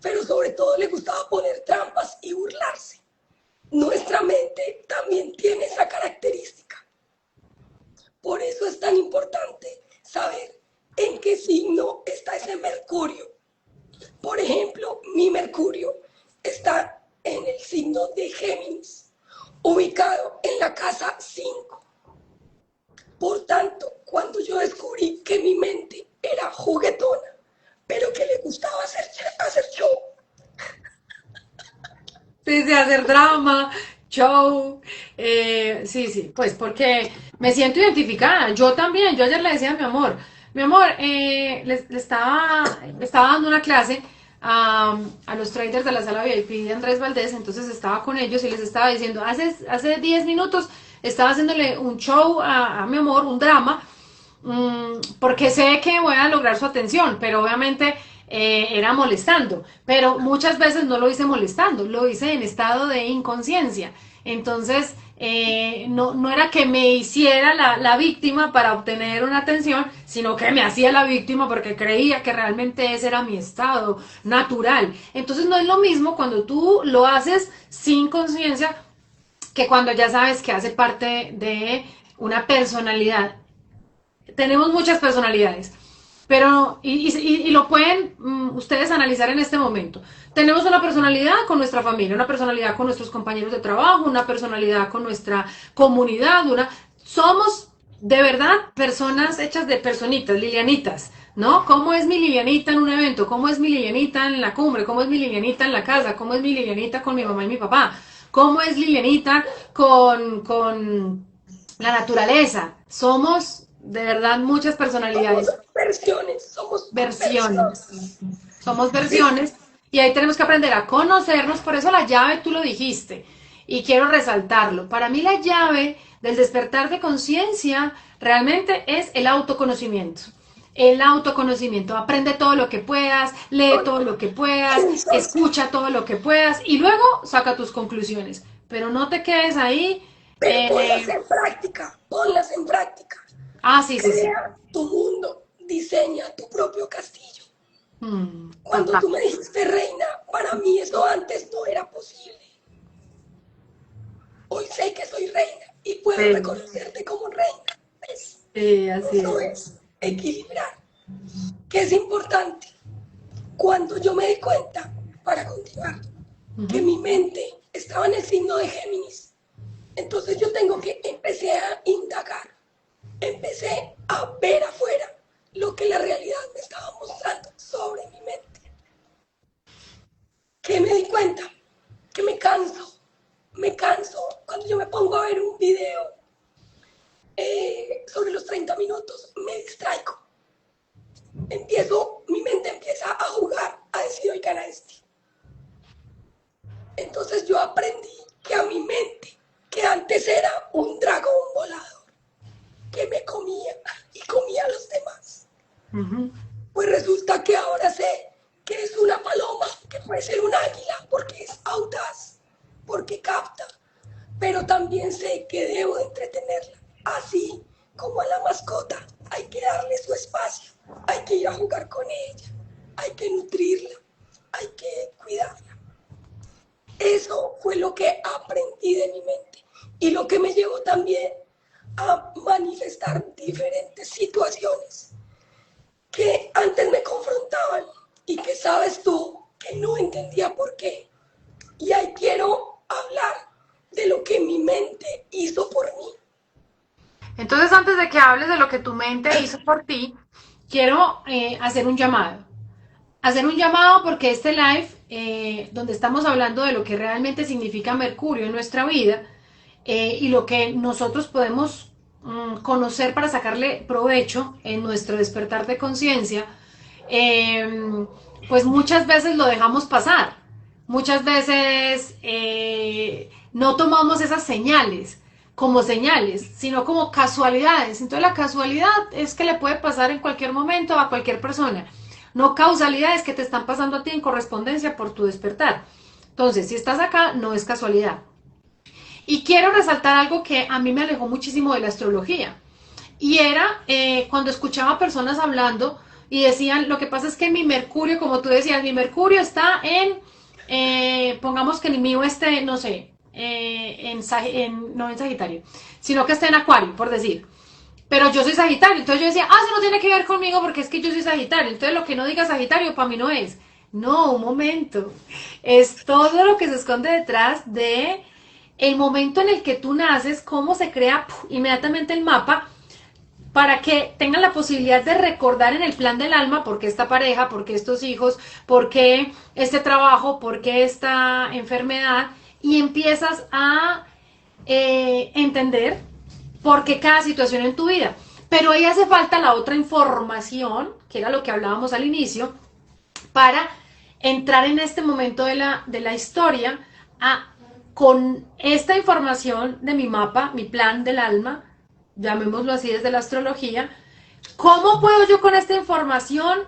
pero sobre todo le gustaba poner trampas y burlarse. Nuestra mente también tiene esa característica. Por eso es tan importante saber en qué signo está ese Mercurio. Por ejemplo, mi Mercurio está en el signo de Géminis, ubicado en la casa 5. Por tanto, cuando yo descubrí que mi mente era juguetona, pero que le gustaba hacer show, Sí, sí, hacer drama, show. Sí, sí, pues porque me siento identificada. Yo también, yo ayer le decía a mi amor, le estaba dando una clase a los traders de la sala VIP de Andrés Valdés, entonces estaba con ellos y les estaba diciendo, hace 10 minutos estaba haciéndole un show a mi amor, un drama, porque sé que voy a lograr su atención, pero obviamente era molestando, pero muchas veces no lo hice molestando, lo hice en estado de inconsciencia. Entonces, no era que me hiciera la víctima para obtener una atención, sino que me hacía la víctima porque creía que realmente ese era mi estado natural. Entonces, no es lo mismo cuando tú lo haces sin conciencia que cuando ya sabes que hace parte de una personalidad. Tenemos muchas personalidades, Pero, y lo pueden ustedes analizar en este momento. Tenemos una personalidad con nuestra familia, una personalidad con nuestros compañeros de trabajo, una personalidad con nuestra comunidad, somos de verdad personas hechas de personitas, Lilianitas, ¿no? ¿Cómo es mi Lilianita en un evento? ¿Cómo es mi Lilianita en la cumbre? ¿Cómo es mi Lilianita en la casa? ¿Cómo es mi Lilianita con mi mamá y mi papá? ¿Cómo es Lilianita con la naturaleza? Somos de verdad muchas personalidades. Somos Versiones. versiones. Somos versiones y ahí tenemos que aprender a conocernos. Por eso la llave, tú lo dijiste, y quiero resaltarlo. Para mí la llave del despertar de conciencia realmente es el autoconocimiento. El autoconocimiento. Aprende todo lo que puedas, lee todo lo que puedas, escucha todo lo que puedas y luego saca tus conclusiones. Pero no te quedes ahí. Pero ponlas en práctica, ponlas en práctica. Ah, sí, sí, sí. Crea tu mundo, diseña tu propio castillo. Cuando tú me dijiste reina, para mí eso antes no era posible. Hoy sé que soy reina y puedo reconocerte como reina. ¿Ves? Sí, así eso es equilibrar. ¿Qué es importante? Cuando yo me di cuenta, para continuar, que mi mente estaba en el signo de Géminis, entonces yo empecé a indagar, empecé a ver afuera lo que la realidad me estaba mostrando sobre mi mente. ¿Qué me di cuenta? Que me canso cuando yo me pongo a ver un video sobre los 30 minutos, me distraigo. Mi mente empieza a jugar, a decir, oigan a este. Entonces yo aprendí que a mi mente, que antes era un dragón volador, que me comía y comía a los demás, pues resulta que ahora sé que es una paloma, que puede ser un águila, porque es audaz, porque capta, pero también sé que debo entretenerla, así como a la mascota hay que darle su espacio, hay que ir a jugar con ella, hay que nutrirla, hay que cuidarla. Eso fue lo que aprendí de mi mente y lo que me llevó también a manifestar diferentes situaciones que antes me confrontaban y que sabes tú que no entendía por qué. Y ahí quiero hablar de lo que mi mente hizo por mí. Entonces, antes de que hables de lo que tu mente hizo por ti, quiero hacer un llamado. Hacer un llamado porque este live, donde estamos hablando de lo que realmente significa Mercurio en nuestra vida y lo que nosotros podemos conocer para sacarle provecho en nuestro despertar de conciencia, pues muchas veces lo dejamos pasar. Muchas veces no tomamos esas señales como señales, sino como casualidades. Entonces la casualidad es que le puede pasar en cualquier momento a cualquier persona. No causalidades que te están pasando a ti en correspondencia por tu despertar. Entonces, si estás acá, no es casualidad. Y quiero resaltar algo que a mí me alejó muchísimo de la astrología. Y era cuando escuchaba personas hablando y decían, lo que pasa es que mi Mercurio, como tú decías, mi Mercurio está pongamos que el mío esté, no sé, no en Sagitario, sino que esté en Acuario, por decir. Pero yo soy Sagitario, entonces yo decía, eso no tiene que ver conmigo porque es que yo soy Sagitario, entonces lo que no diga Sagitario para mí no es. No, un momento. Es todo lo que se esconde detrás de el momento en el que tú naces, cómo se crea inmediatamente el mapa para que tengan la posibilidad de recordar en el plan del alma por qué esta pareja, por qué estos hijos, por qué este trabajo, por qué esta enfermedad y empiezas a entender porque cada situación en tu vida. Pero ahí hace falta la otra información, que era lo que hablábamos al inicio, para entrar en este momento de la historia con esta información de mi mapa, mi plan del alma, llamémoslo así desde la astrología, ¿cómo puedo yo con esta información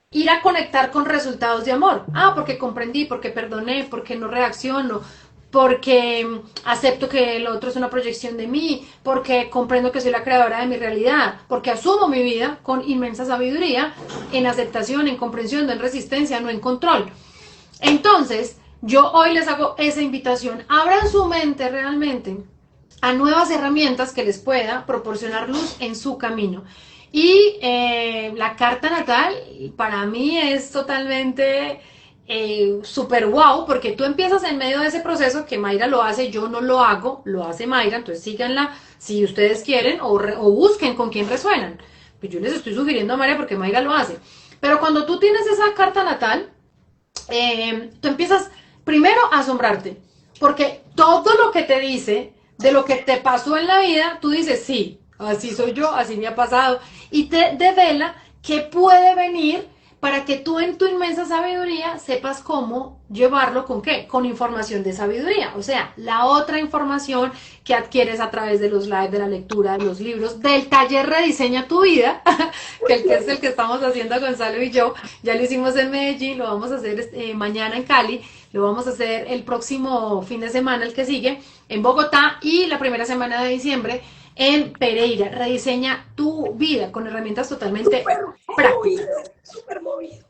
ir a conectar con resultados de amor? Porque comprendí, porque perdoné, porque no reacciono, porque acepto que el otro es una proyección de mí, porque comprendo que soy la creadora de mi realidad, porque asumo mi vida con inmensa sabiduría, en aceptación, en comprensión, no en resistencia, no en control. Entonces, yo hoy les hago esa invitación, abran su mente realmente a nuevas herramientas que les pueda proporcionar luz en su camino. Y la carta natal para mí es totalmente súper wow, porque tú empiezas en medio de ese proceso que Mayra lo hace, yo no lo hago, lo hace Mayra, entonces síganla si ustedes quieren o busquen con quién resuenan. Pues yo les estoy sugiriendo a Mayra porque Mayra lo hace. Pero cuando tú tienes esa carta natal, tú empiezas primero a asombrarte, porque todo lo que te dice de lo que te pasó en la vida, tú dices, sí, así soy yo, así me ha pasado, y te devela que puede venir para que tú en tu inmensa sabiduría sepas cómo llevarlo con qué, con información de sabiduría, o sea, la otra información que adquieres a través de los lives, de la lectura, de los libros, del taller Rediseña tu vida, que es el que estamos haciendo Gonzalo y yo, ya lo hicimos en Medellín, lo vamos a hacer mañana en Cali, lo vamos a hacer el próximo fin de semana, el que sigue, en Bogotá, y la primera semana de diciembre en Pereira. Rediseña tu vida con herramientas totalmente Súper prácticas. movido, súper movido.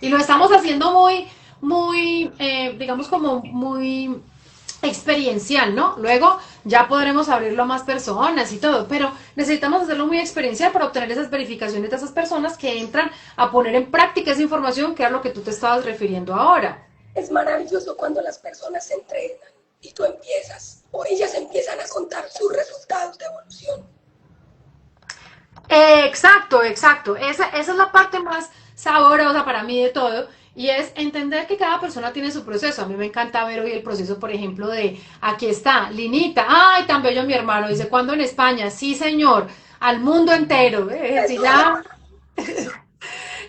Y lo estamos haciendo muy, digamos como muy experiencial, ¿no? Luego ya podremos abrirlo a más personas y todo, pero necesitamos hacerlo muy experiencial para obtener esas verificaciones de esas personas que entran a poner en práctica esa información, que era lo que tú te estabas refiriendo ahora. Es maravilloso cuando las personas se entrenan y tú empiezas, o ellas empiezan a contar sus resultados de evolución. Exacto, exacto. Esa es la parte más saborosa para mí de todo. Y es entender que cada persona tiene su proceso. A mí me encanta ver hoy el proceso, por ejemplo, de aquí está, Linita. Ay, tan bello mi hermano. Dice, ¿cuándo en España? Sí, señor. Al mundo entero. Sí, Eso ya,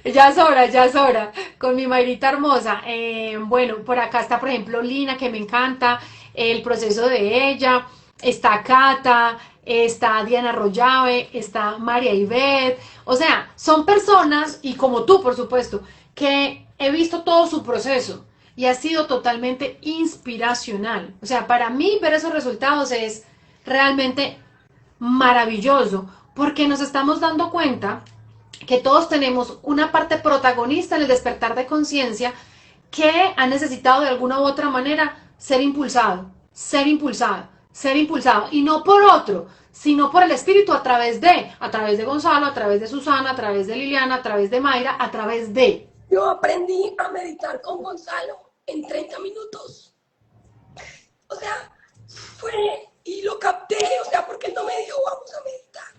ya es hora, ya es hora. Con mi Mayrita hermosa. Bueno, por acá está, por ejemplo, Lina, que me encanta. El proceso de ella. Está Cata, está Diana Rollave, está María Ivette. O sea, son personas, y como tú, por supuesto, que he visto todo su proceso y ha sido totalmente inspiracional. O sea, para mí ver esos resultados es realmente maravilloso porque nos estamos dando cuenta que todos tenemos una parte protagonista en el despertar de conciencia que ha necesitado de alguna u otra manera ser impulsado, ser impulsado, ser impulsado, y no por otro, sino por el espíritu a través de Gonzalo, a través de Susana, a través de Liliana, a través de Mayra, a través de... Yo aprendí a meditar con Gonzalo en 30 minutos. O sea, fue y lo capté, o sea, porque él no me dijo, vamos a meditar.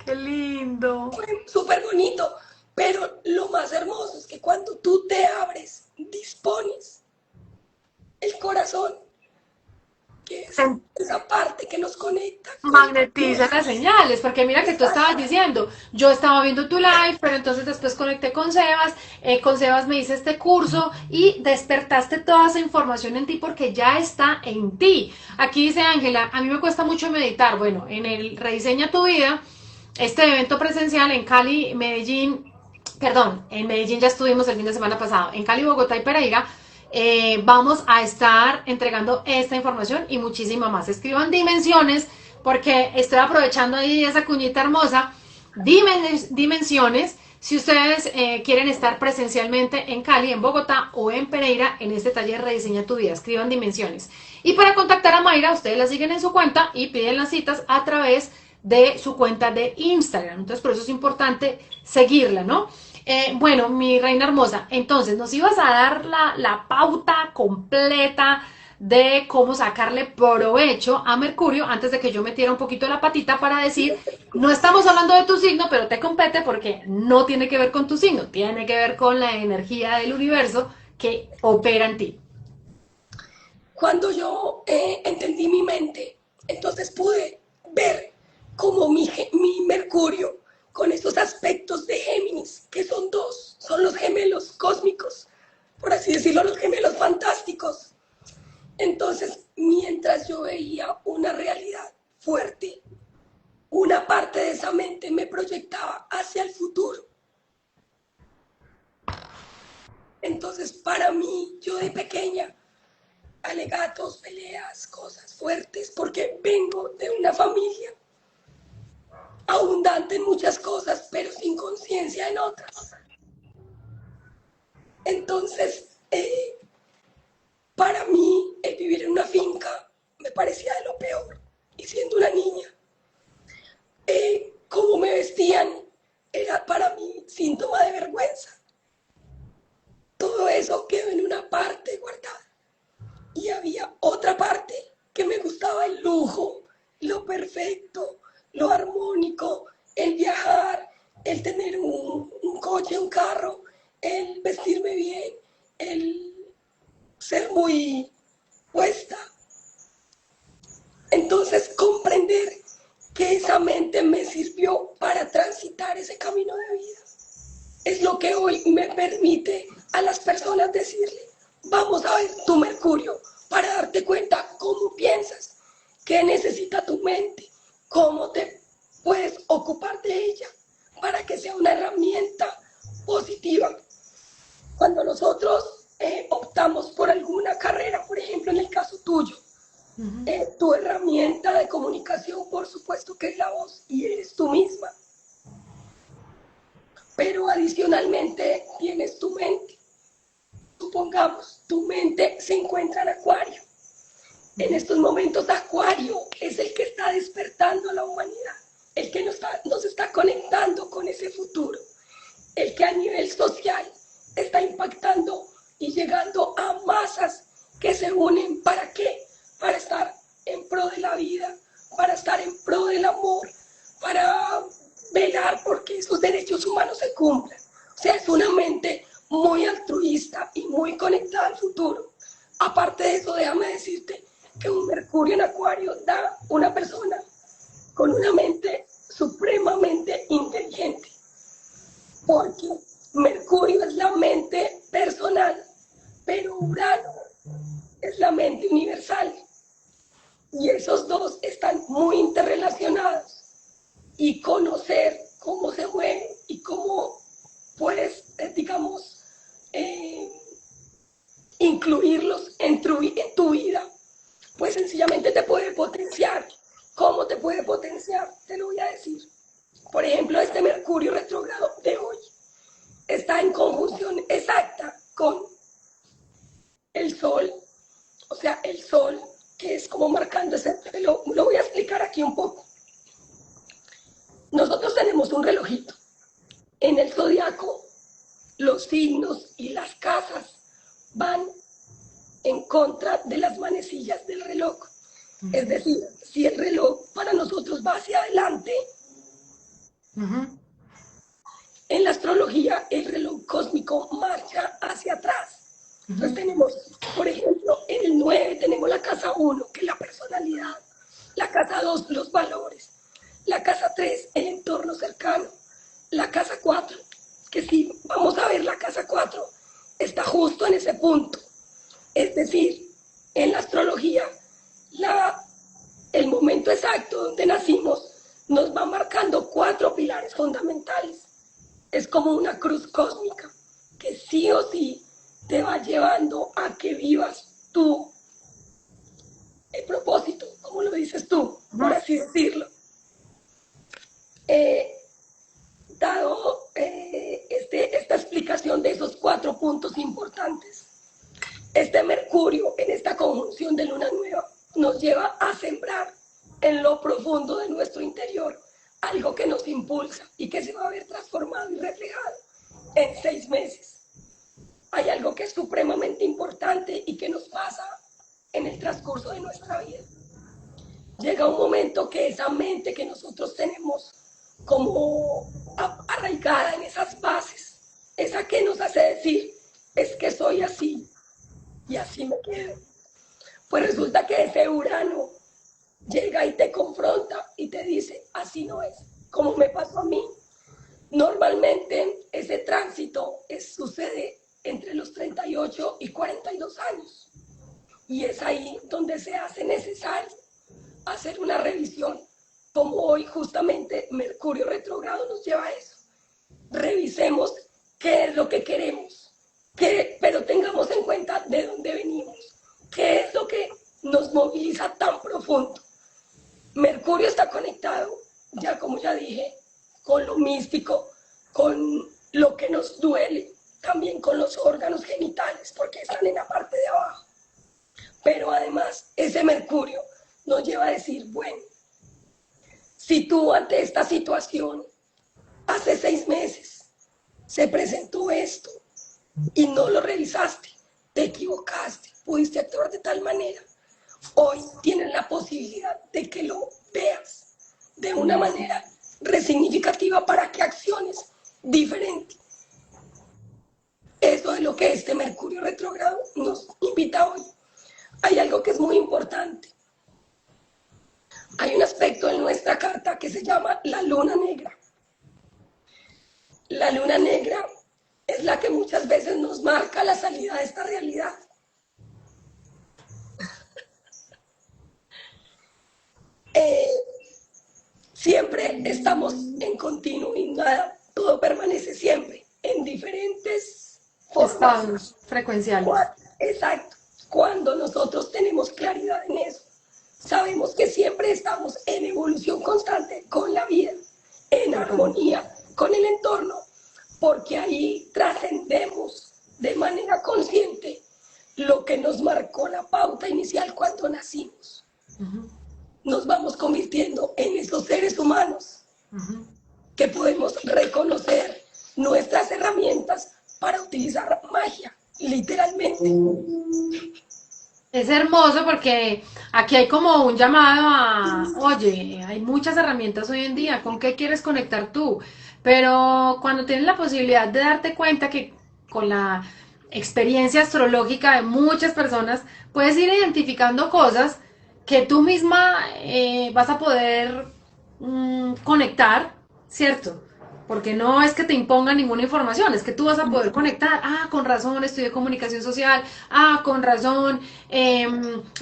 ¡Qué lindo! Fue súper bonito, pero lo más hermoso es que cuando tú te abres, dispones el corazón, que es esa parte que nos conecta con Magnetiza Dios. las señales, porque mira que tú estabas Exacto. diciendo, yo estaba viendo tu live, pero entonces después conecté con Sebas me hice este curso y despertaste toda esa información en ti porque ya está en ti. Aquí dice Ángela, a mí me cuesta mucho meditar, bueno, en el Rediseña tu vida, este evento presencial en Cali, Medellín, perdón, en Medellín ya estuvimos el fin de semana pasado, en Cali, Bogotá y Pereira, vamos a estar entregando esta información y muchísima más. Escriban dimensiones porque estoy aprovechando ahí esa cuñita hermosa. Dimensiones. Si ustedes quieren estar presencialmente en Cali, en Bogotá o en Pereira en este taller Rediseña tu vida, escriban dimensiones. Y para contactar a Mayra, ustedes la siguen en su cuenta y piden las citas a través de su cuenta de Instagram. Entonces, por eso es importante seguirla, ¿no? Bueno, mi reina hermosa, entonces nos ibas a dar la pauta completa de cómo sacarle provecho a Mercurio antes de que yo metiera un poquito la patita para decir, no estamos hablando de tu signo, pero te compete porque no tiene que ver con tu signo, tiene que ver con la energía del universo que opera en ti. Cuando yo entendí mi mente, entonces pude ver cómo mi Mercurio, con esos aspectos de Géminis, que son dos, son los gemelos cósmicos, por así decirlo, los gemelos fantásticos. Entonces, mientras yo veía una realidad fuerte, una parte de esa mente me proyectaba hacia el futuro. Entonces, para mí, yo de pequeña, alegatos, peleas, cosas fuertes, porque vengo de una familia abundante en muchas cosas, pero sin conciencia en otras. Entonces, para mí, el vivir en una finca me parecía de lo peor. Y siendo una niña, cómo me parte guardada. Y había otra parte que me gustaba el lujo, lo perfecto, lo armónico, el viajar, el tener un coche, un carro, el vestirme bien, el ser muy puesta. Entonces comprender que esa mente me sirvió para transitar ese camino de vida es lo que hoy me permite a las personas decirle, vamos a ver tu Mercurio para darte cuenta cómo piensas, qué necesita tu mente, cómo te puedes ocupar de ella para que sea una herramienta positiva. Cuando nosotros optamos por alguna carrera, por ejemplo en el caso tuyo, tu herramienta de comunicación por supuesto que es la voz y eres tú misma. Pero adicionalmente tienes tu mente. Supongamos, tu mente se encuentra en Acuario. En estos momentos Acuario es el que está despertando a la humanidad, el que nos está conectando con ese futuro, el que a nivel social está impactando y llegando a masas que se unen. ¿Para qué? Para estar en pro de la vida, para estar en pro del amor, para velar porque esos derechos humanos se cumplan. O sea, es una mente muy altruista y muy conectada al futuro. Aparte de eso, déjame decirte que un Mercurio en Acuario da una persona con una mente supremamente inteligente, porque Mercurio es la mente personal, pero Urano es la mente universal. Y esos dos están muy interrelacionados. Y conocer cómo se mueven y cómo puedes, digamos, incluirlos en tu vida, pues sencillamente te puede potenciar. ¿Cómo te puede potenciar? Te lo voy a decir. Por ejemplo, este Mercurio retrógrado de hoy está en conjunción exacta con el Sol, o sea, el Sol, que es como marcando ese, lo voy a explicar aquí un poco. Nosotros tenemos un relojito. En el zodiaco, los signos y las casas van en contra de las manecillas del reloj. Es decir, si el reloj para nosotros va hacia adelante, en la astrología el reloj cósmico marcha hacia atrás. Entonces tenemos, por ejemplo, en el 9 tenemos la casa 1, que es la personalidad, la casa 2, los valores, la casa 3, el entorno cercano, la casa 4, que si vamos a ver la casa 4, está justo en ese punto. Es decir, en la astrología, el momento exacto donde nacimos nos va marcando 4 pilares fundamentales. Es como una cruz cósmica que sí o sí te va llevando a que vivas tú el propósito, como lo dices tú, por así decirlo. Dado esta explicación de esos 4 puntos importantes, este Mercurio en esta conjunción de luna nueva nos lleva a sembrar en lo profundo de nuestro interior algo que nos impulsa y que se va a ver transformado y reflejado en 6 meses. Hay algo que es supremamente importante y que nos pasa en el transcurso de nuestra vida. Llega un momento que esa mente que nosotros tenemos como arraigada en esas bases, esa que nos hace decir, es que soy así y así me quedo. Pues resulta que ese Urano llega y te confronta y te dice, así no es, como me pasó a mí. Normalmente ese tránsito sucede entre los 38 y 42 años. Y es ahí donde se hace necesario hacer una revisión, como hoy justamente Mercurio retrógrado nos lleva a eso. Revisemos qué es lo que queremos, pero tengamos en cuenta de dónde venimos, qué es lo que nos moviliza tan profundo. Mercurio está conectado, ya como ya dije, con lo místico, con lo que nos duele, también con los órganos genitales, porque están en la parte de abajo. Pero además, ese Mercurio nos lleva a decir, bueno, si tú ante esta situación, hace 6 meses, se presentó esto y no lo revisaste, te equivocaste, pudiste actuar de tal manera. Hoy tienes la posibilidad de que lo veas de una manera resignificativa para que acciones diferente. Eso es lo que este Mercurio retrógrado nos invita hoy. Hay algo que es muy importante. Hay un aspecto en nuestra carta que se llama la luna negra. La luna negra es la que muchas veces nos marca la salida de esta realidad. Siempre estamos en continuo y nada, todo permanece siempre en diferentes formas. Estados frecuenciales. Exacto. Cuando nosotros tenemos claridad en eso, sabemos que siempre estamos en evolución constante con la vida, en armonía con el entorno, porque ahí trascendemos de manera consciente lo que nos marcó la pauta inicial cuando nacimos. Nos vamos convirtiendo en esos seres humanos que podemos reconocer nuestras herramientas para utilizar magia, literalmente. Es hermoso porque aquí hay como un llamado a, oye, hay muchas herramientas hoy en día, ¿con qué quieres conectar tú? Pero cuando tienes la posibilidad de darte cuenta que con la experiencia astrológica de muchas personas, puedes ir identificando cosas que tú misma vas a poder conectar, ¿cierto? Porque no es que te impongan ninguna información, es que tú vas a poder conectar. Ah, con razón, estudié comunicación social. Ah, con razón, he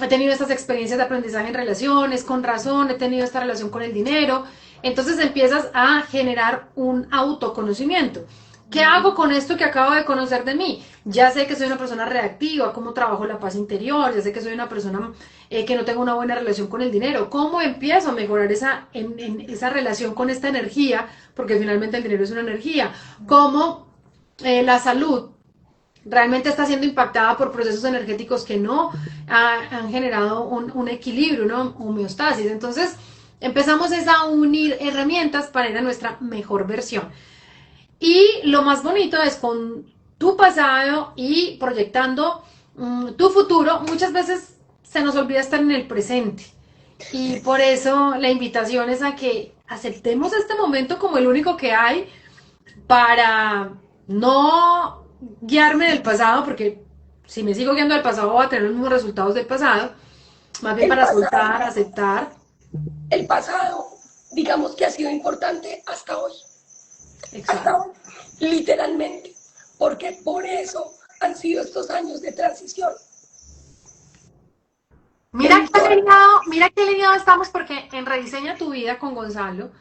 tenido estas experiencias de aprendizaje en relaciones. Con razón, he tenido esta relación con el dinero. Entonces empiezas a generar un autoconocimiento. ¿Qué hago con esto que acabo de conocer de mí? Ya sé que soy una persona reactiva, cómo trabajo la paz interior, ya sé que soy una persona que no tengo una buena relación con el dinero. ¿Cómo empiezo a mejorar esa relación con esta energía? Porque finalmente el dinero es una energía. ¿Cómo la salud realmente está siendo impactada por procesos energéticos que no han generado un equilibrio, una homeostasis? Entonces empezamos a unir herramientas para ir a nuestra mejor versión. Y lo más bonito es con tu pasado y proyectando tu futuro, muchas veces se nos olvida estar en el presente. Y por eso la invitación es a que aceptemos este momento como el único que hay para no guiarme del pasado, porque si me sigo guiando del pasado voy a tener los mismos resultados del pasado, más bien El para pasado, soltar, aceptar. el pasado, digamos que ha sido importante hasta hoy. Hasta Exacto. hoy, literalmente, porque por eso han sido estos años de transición. Entonces, Mira qué alineado estamos porque en Rediseña tu vida con Gonzalo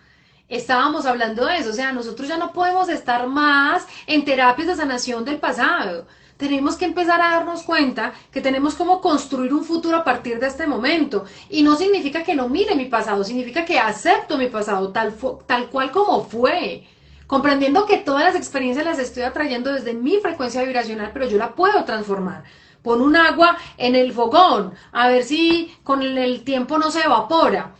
estábamos hablando de eso, o sea, nosotros ya no podemos estar más en terapias de sanación del pasado. Tenemos que empezar a darnos cuenta que tenemos como construir un futuro a partir de este momento. Y no significa que no mire mi pasado, significa que acepto mi pasado tal cual como fue. Comprendiendo que todas las experiencias las estoy atrayendo desde mi frecuencia vibracional, pero yo la puedo transformar. Pon un agua en el fogón, a ver si con el tiempo no se evapora,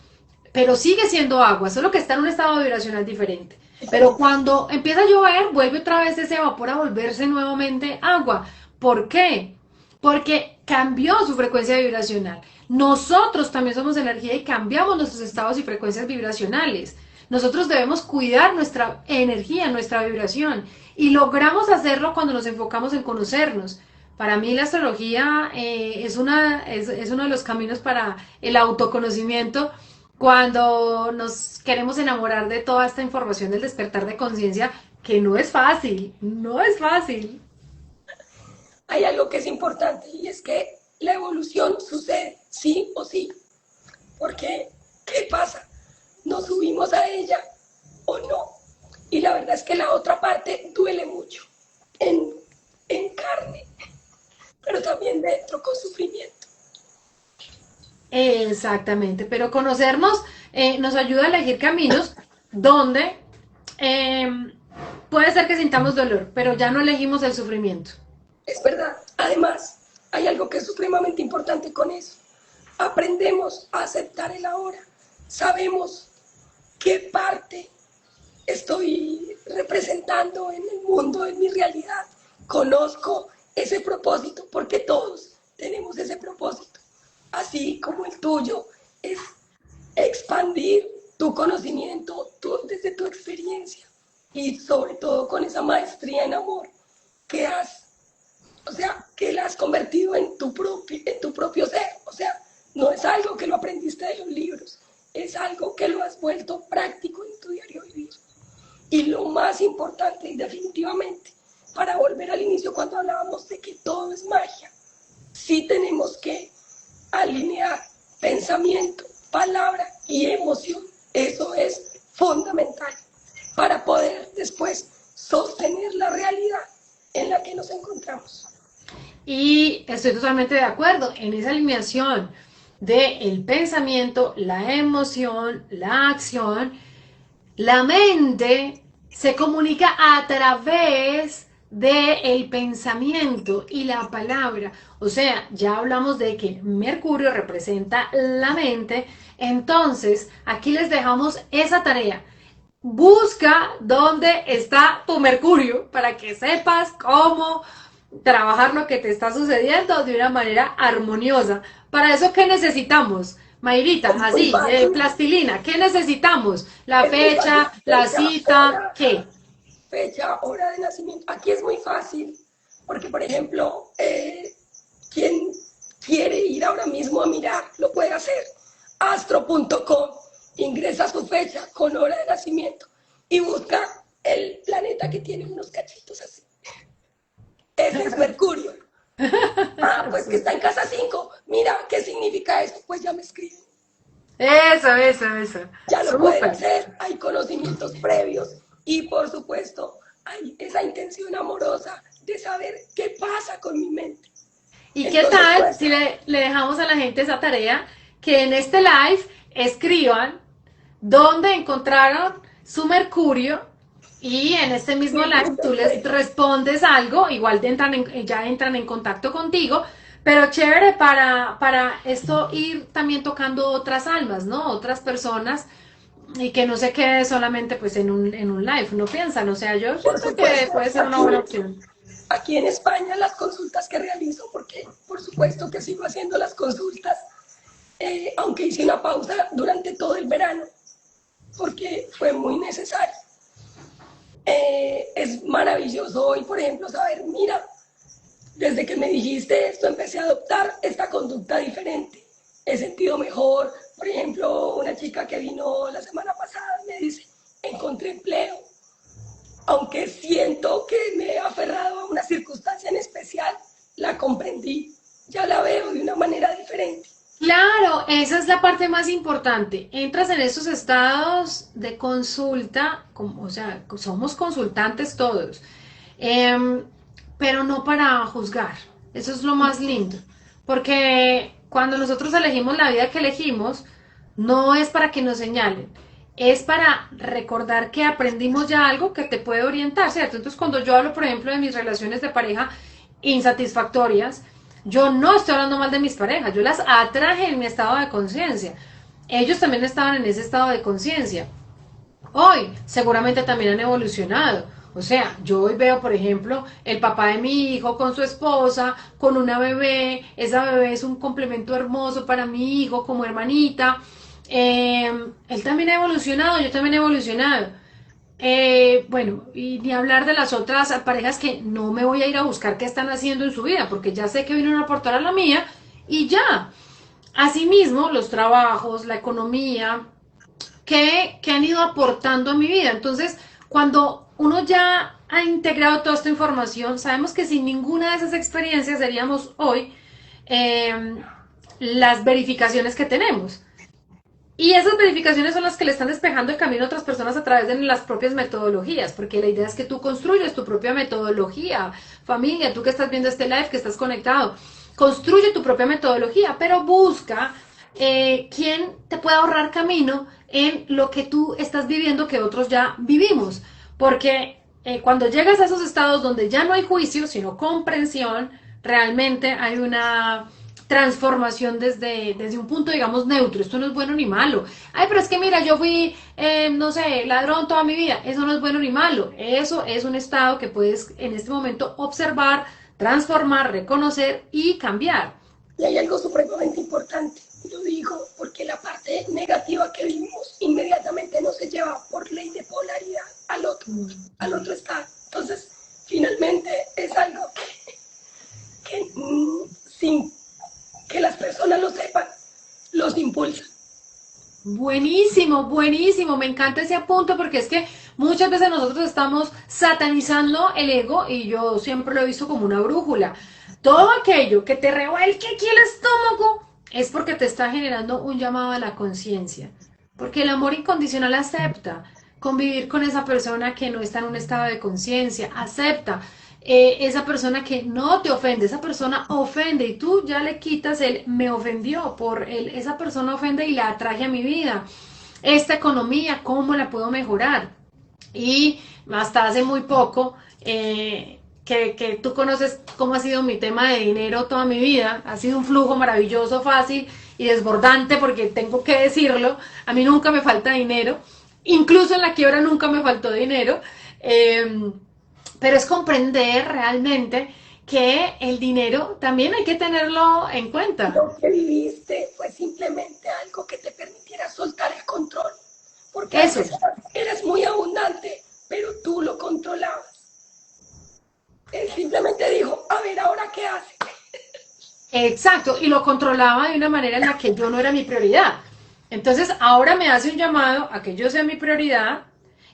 pero sigue siendo agua, solo que está en un estado vibracional diferente. Pero cuando empieza a llover, vuelve otra vez ese vapor a volverse nuevamente agua. ¿Por qué? Porque cambió su frecuencia vibracional. Nosotros también somos energía y cambiamos nuestros estados y frecuencias vibracionales. Nosotros debemos cuidar nuestra energía, nuestra vibración. Y logramos hacerlo cuando nos enfocamos en conocernos. Para mí la astrología es uno de los caminos para el autoconocimiento cuando nos queremos enamorar de toda esta información del despertar de conciencia, que no es fácil, no es fácil. hay algo que es importante y es que la evolución sucede sí o sí. Porque, ¿qué pasa? ¿Nos subimos a ella o no? Y la verdad es que la otra parte duele mucho en carne, pero también dentro con sufrimiento. Exactamente, pero conocernos nos ayuda a elegir caminos donde eh, puede ser que sintamos dolor, pero ya no elegimos el sufrimiento. Es verdad. Además, hay algo que es supremamente importante con eso. Aprendemos a aceptar el ahora. Sabemos qué parte estoy representando en el mundo, en mi realidad. Conozco ese propósito, porque todos tenemos ese propósito, así como el tuyo es expandir tu conocimiento desde tu experiencia y sobre todo con esa maestría en amor que has, o sea, que la has convertido en tu propio ser. O sea, no es algo que lo aprendiste de los libros, es algo que lo has vuelto práctico en tu diario vivir. Y lo más importante, y definitivamente, para volver al inicio cuando hablábamos de que todo es magia, sí tenemos que alinear pensamiento, palabra y emoción. Eso es fundamental para poder después sostener la realidad en la que nos encontramos. Y estoy totalmente de acuerdo en esa alineación del pensamiento, la emoción, la acción. La mente se comunica a través del pensamiento y la palabra. O sea, ya hablamos de que Mercurio representa la mente. Entonces, aquí les dejamos esa tarea. Busca dónde está tu Mercurio para que sepas cómo trabajar lo que te está sucediendo de una manera armoniosa. Para eso, ¿qué necesitamos? Mayrita, Es muy así, fácil, plastilina, ¿qué necesitamos? La es muy fácil. fecha, la cita, ¿qué? Fecha, hora de nacimiento. Aquí es muy fácil, porque por ejemplo, quien quiere ir ahora mismo a mirar, lo puede hacer. Astro.com, ingresa su fecha con hora de nacimiento y busca el planeta que tiene unos cachitos así. Ese es Mercurio. Ah, pues que está en casa 5. Mira, ¿qué significa eso? Pues ya me escriben. Eso. Ya lo pueden Súper. hacer, hay conocimientos previos y por supuesto hay esa intención amorosa de saber qué pasa con mi mente. ¿Y qué Entonces, tal pues, si le dejamos a la gente esa tarea que en este live escriban dónde encontraron su Mercurio y en este mismo sí, live tú les perfecto. respondes algo, igual ya entran en contacto contigo, pero chévere para esto ir también tocando otras almas, ¿no? Otras personas y que no se quede solamente pues en un live, ¿no piensan? O sea, yo Por siento que supuesto, puede ser una buena opción. aquí en España las consultas que realizo, porque por supuesto que sigo haciendo las consultas, aunque hice una pausa durante todo el verano, porque fue muy necesario. Es maravilloso hoy, por ejemplo, saber, mira, desde que me dijiste esto, empecé a adoptar esta conducta diferente. He sentido mejor. Por ejemplo, una chica que vino la semana pasada me dice, encontré empleo. Aunque siento que me he aferrado a una circunstancia en especial, la comprendí. Ya la veo de una manera diferente. Claro, esa es la parte más importante. Entras en esos estados de consulta, como, o sea, somos consultantes todos, em, pero no para juzgar. Eso es lo más lindo, porque cuando nosotros elegimos la vida que elegimos, no es para que nos señalen, es para recordar que aprendimos ya algo que te puede orientar, ¿cierto? Entonces, cuando yo hablo, por ejemplo, de mis relaciones de pareja insatisfactorias, yo no estoy hablando mal de mis parejas, yo las atraje en mi estado de conciencia. Ellos también estaban en ese estado de conciencia. Hoy seguramente también han evolucionado. O sea, yo hoy veo, por ejemplo, el papá de mi hijo con su esposa, con una bebé. Esa bebé es un complemento hermoso para mi hijo como hermanita. Él también ha evolucionado, yo también he evolucionado. Bueno, y ni hablar de las otras parejas que no me voy a ir a buscar qué están haciendo en su vida, porque ya sé que vienen a aportar a la mía y ya. Asimismo, los trabajos, la economía, que han ido aportando a mi vida. Entonces, cuando uno ya ha integrado toda esta información, sabemos que sin ninguna de esas experiencias seríamos hoy eh, las verificaciones que tenemos. Y esas verificaciones son las que le están despejando el camino a otras personas a través de las propias metodologías, porque la idea es que tú construyes tu propia metodología, familia, tú que estás viendo este live, que estás conectado, construye tu propia metodología, pero busca quién te pueda ahorrar camino en lo que tú estás viviendo que otros ya vivimos, porque cuando llegas a esos estados donde ya no hay juicio, sino comprensión, realmente hay una transformación desde un punto, digamos, neutro. Esto no es bueno ni malo. Ay, pero es que mira, yo fui, no sé, ladrón toda mi vida. Eso no es bueno ni malo. Eso es un estado que puedes en este momento observar, transformar, reconocer y cambiar. Y hay algo supremamente importante, lo digo porque la parte negativa que vivimos inmediatamente no se lleva por ley de polaridad al otro estado. Entonces, finalmente es algo que sin que las personas lo sepan, los impulsa. Buenísimo, buenísimo, me encanta ese apunte porque es que muchas veces nosotros estamos satanizando el ego y yo siempre lo he visto como una brújula. Todo aquello que te revuelque aquí el estómago es porque te está generando un llamado a la conciencia. Porque el amor incondicional acepta convivir con esa persona que no está en un estado de conciencia, acepta esa persona que no te ofende, esa persona ofende y tú ya le quitas el me ofendió por él, esa persona ofende y la atraje a mi vida. Esta economía, ¿cómo la puedo mejorar? Y hasta hace muy poco, que tú conoces cómo ha sido mi tema de dinero toda mi vida, ha sido un flujo maravilloso, fácil y desbordante porque tengo que decirlo, a mí nunca me falta dinero, incluso en la quiebra nunca me faltó dinero, pero es comprender realmente que el dinero también hay que tenerlo en cuenta. Lo que viviste fue simplemente algo que te permitiera soltar el control, porque Eso. eres muy abundante, pero tú lo controlabas. Él simplemente dijo, a ver, ¿ahora qué hace? Exacto, y lo controlaba de una manera en la que yo no era mi prioridad. Entonces ahora me hace un llamado a que yo sea mi prioridad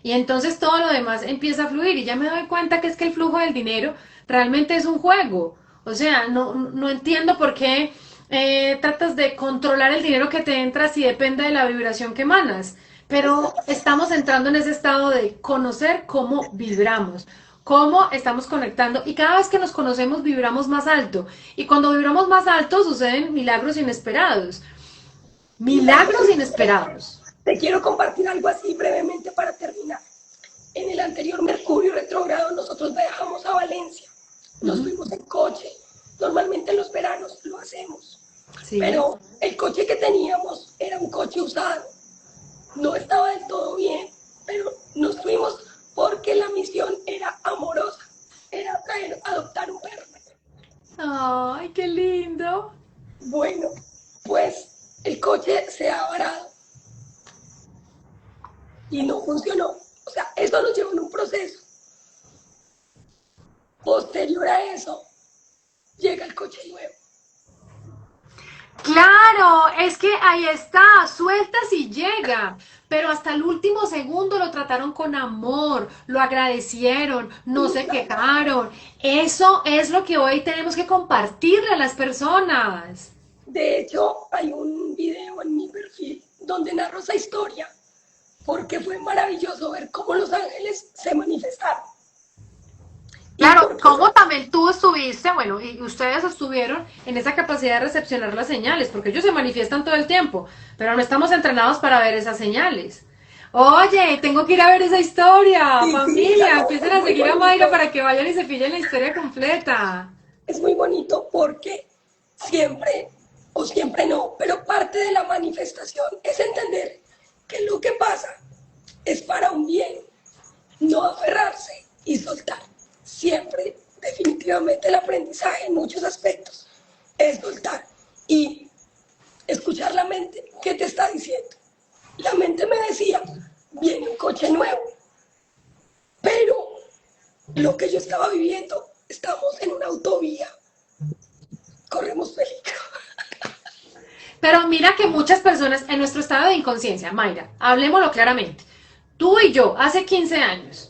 y entonces todo lo demás empieza a fluir y ya me doy cuenta que es que el flujo del dinero realmente es un juego. O sea, no entiendo por qué tratas de controlar el dinero que te entra si depende de la vibración que emanas. Pero estamos entrando en ese estado de conocer cómo vibramos, cómo estamos conectando y cada vez que nos conocemos vibramos más alto. Y cuando vibramos más alto suceden milagros inesperados. Milagros inesperados. Te quiero compartir algo así brevemente para terminar. En el anterior Mercurio retrógrado nosotros viajamos a Valencia, nos fuimos en coche, normalmente en los veranos lo hacemos, Sí. pero el coche que teníamos era un coche usado, no estaba del todo bien, pero nos fuimos porque la misión era amorosa, era adoptar un perro. Ay, qué lindo. Bueno, pues el coche se ha varado y no funcionó. O sea, eso nos llevó en un proceso. Posterior a eso, llega el coche nuevo. Claro, es que ahí está, sueltas y llega, pero hasta el último segundo lo trataron con amor, lo agradecieron, no se quejaron. Eso es lo que hoy tenemos que compartirle a las personas. De hecho, hay un video en mi perfil donde narro esa historia porque fue maravilloso ver cómo los ángeles se manifestaron. Claro, como también tú estuviste, bueno, y ustedes estuvieron en esa capacidad de recepcionar las señales, porque ellos se manifiestan todo el tiempo, pero no estamos entrenados para ver esas señales. Oye, tengo que ir a ver esa historia, Sí, familia, claro, empiecen a seguir a Mayra para que vayan y se pillen la historia completa. Es muy bonito porque siempre, o siempre no, pero parte de la manifestación es entender que lo que pasa es para un bien, no aferrarse y soltar. Siempre, definitivamente, el aprendizaje en muchos aspectos es soltar y escuchar la mente. ¿Qué te está diciendo? La mente me decía, viene un coche nuevo, pero lo que yo estaba viviendo, estamos en una autovía, corremos peligro. Pero mira que muchas personas en nuestro estado de inconsciencia, Mayra, hablemoslo claramente. Tú y yo, hace 15 años,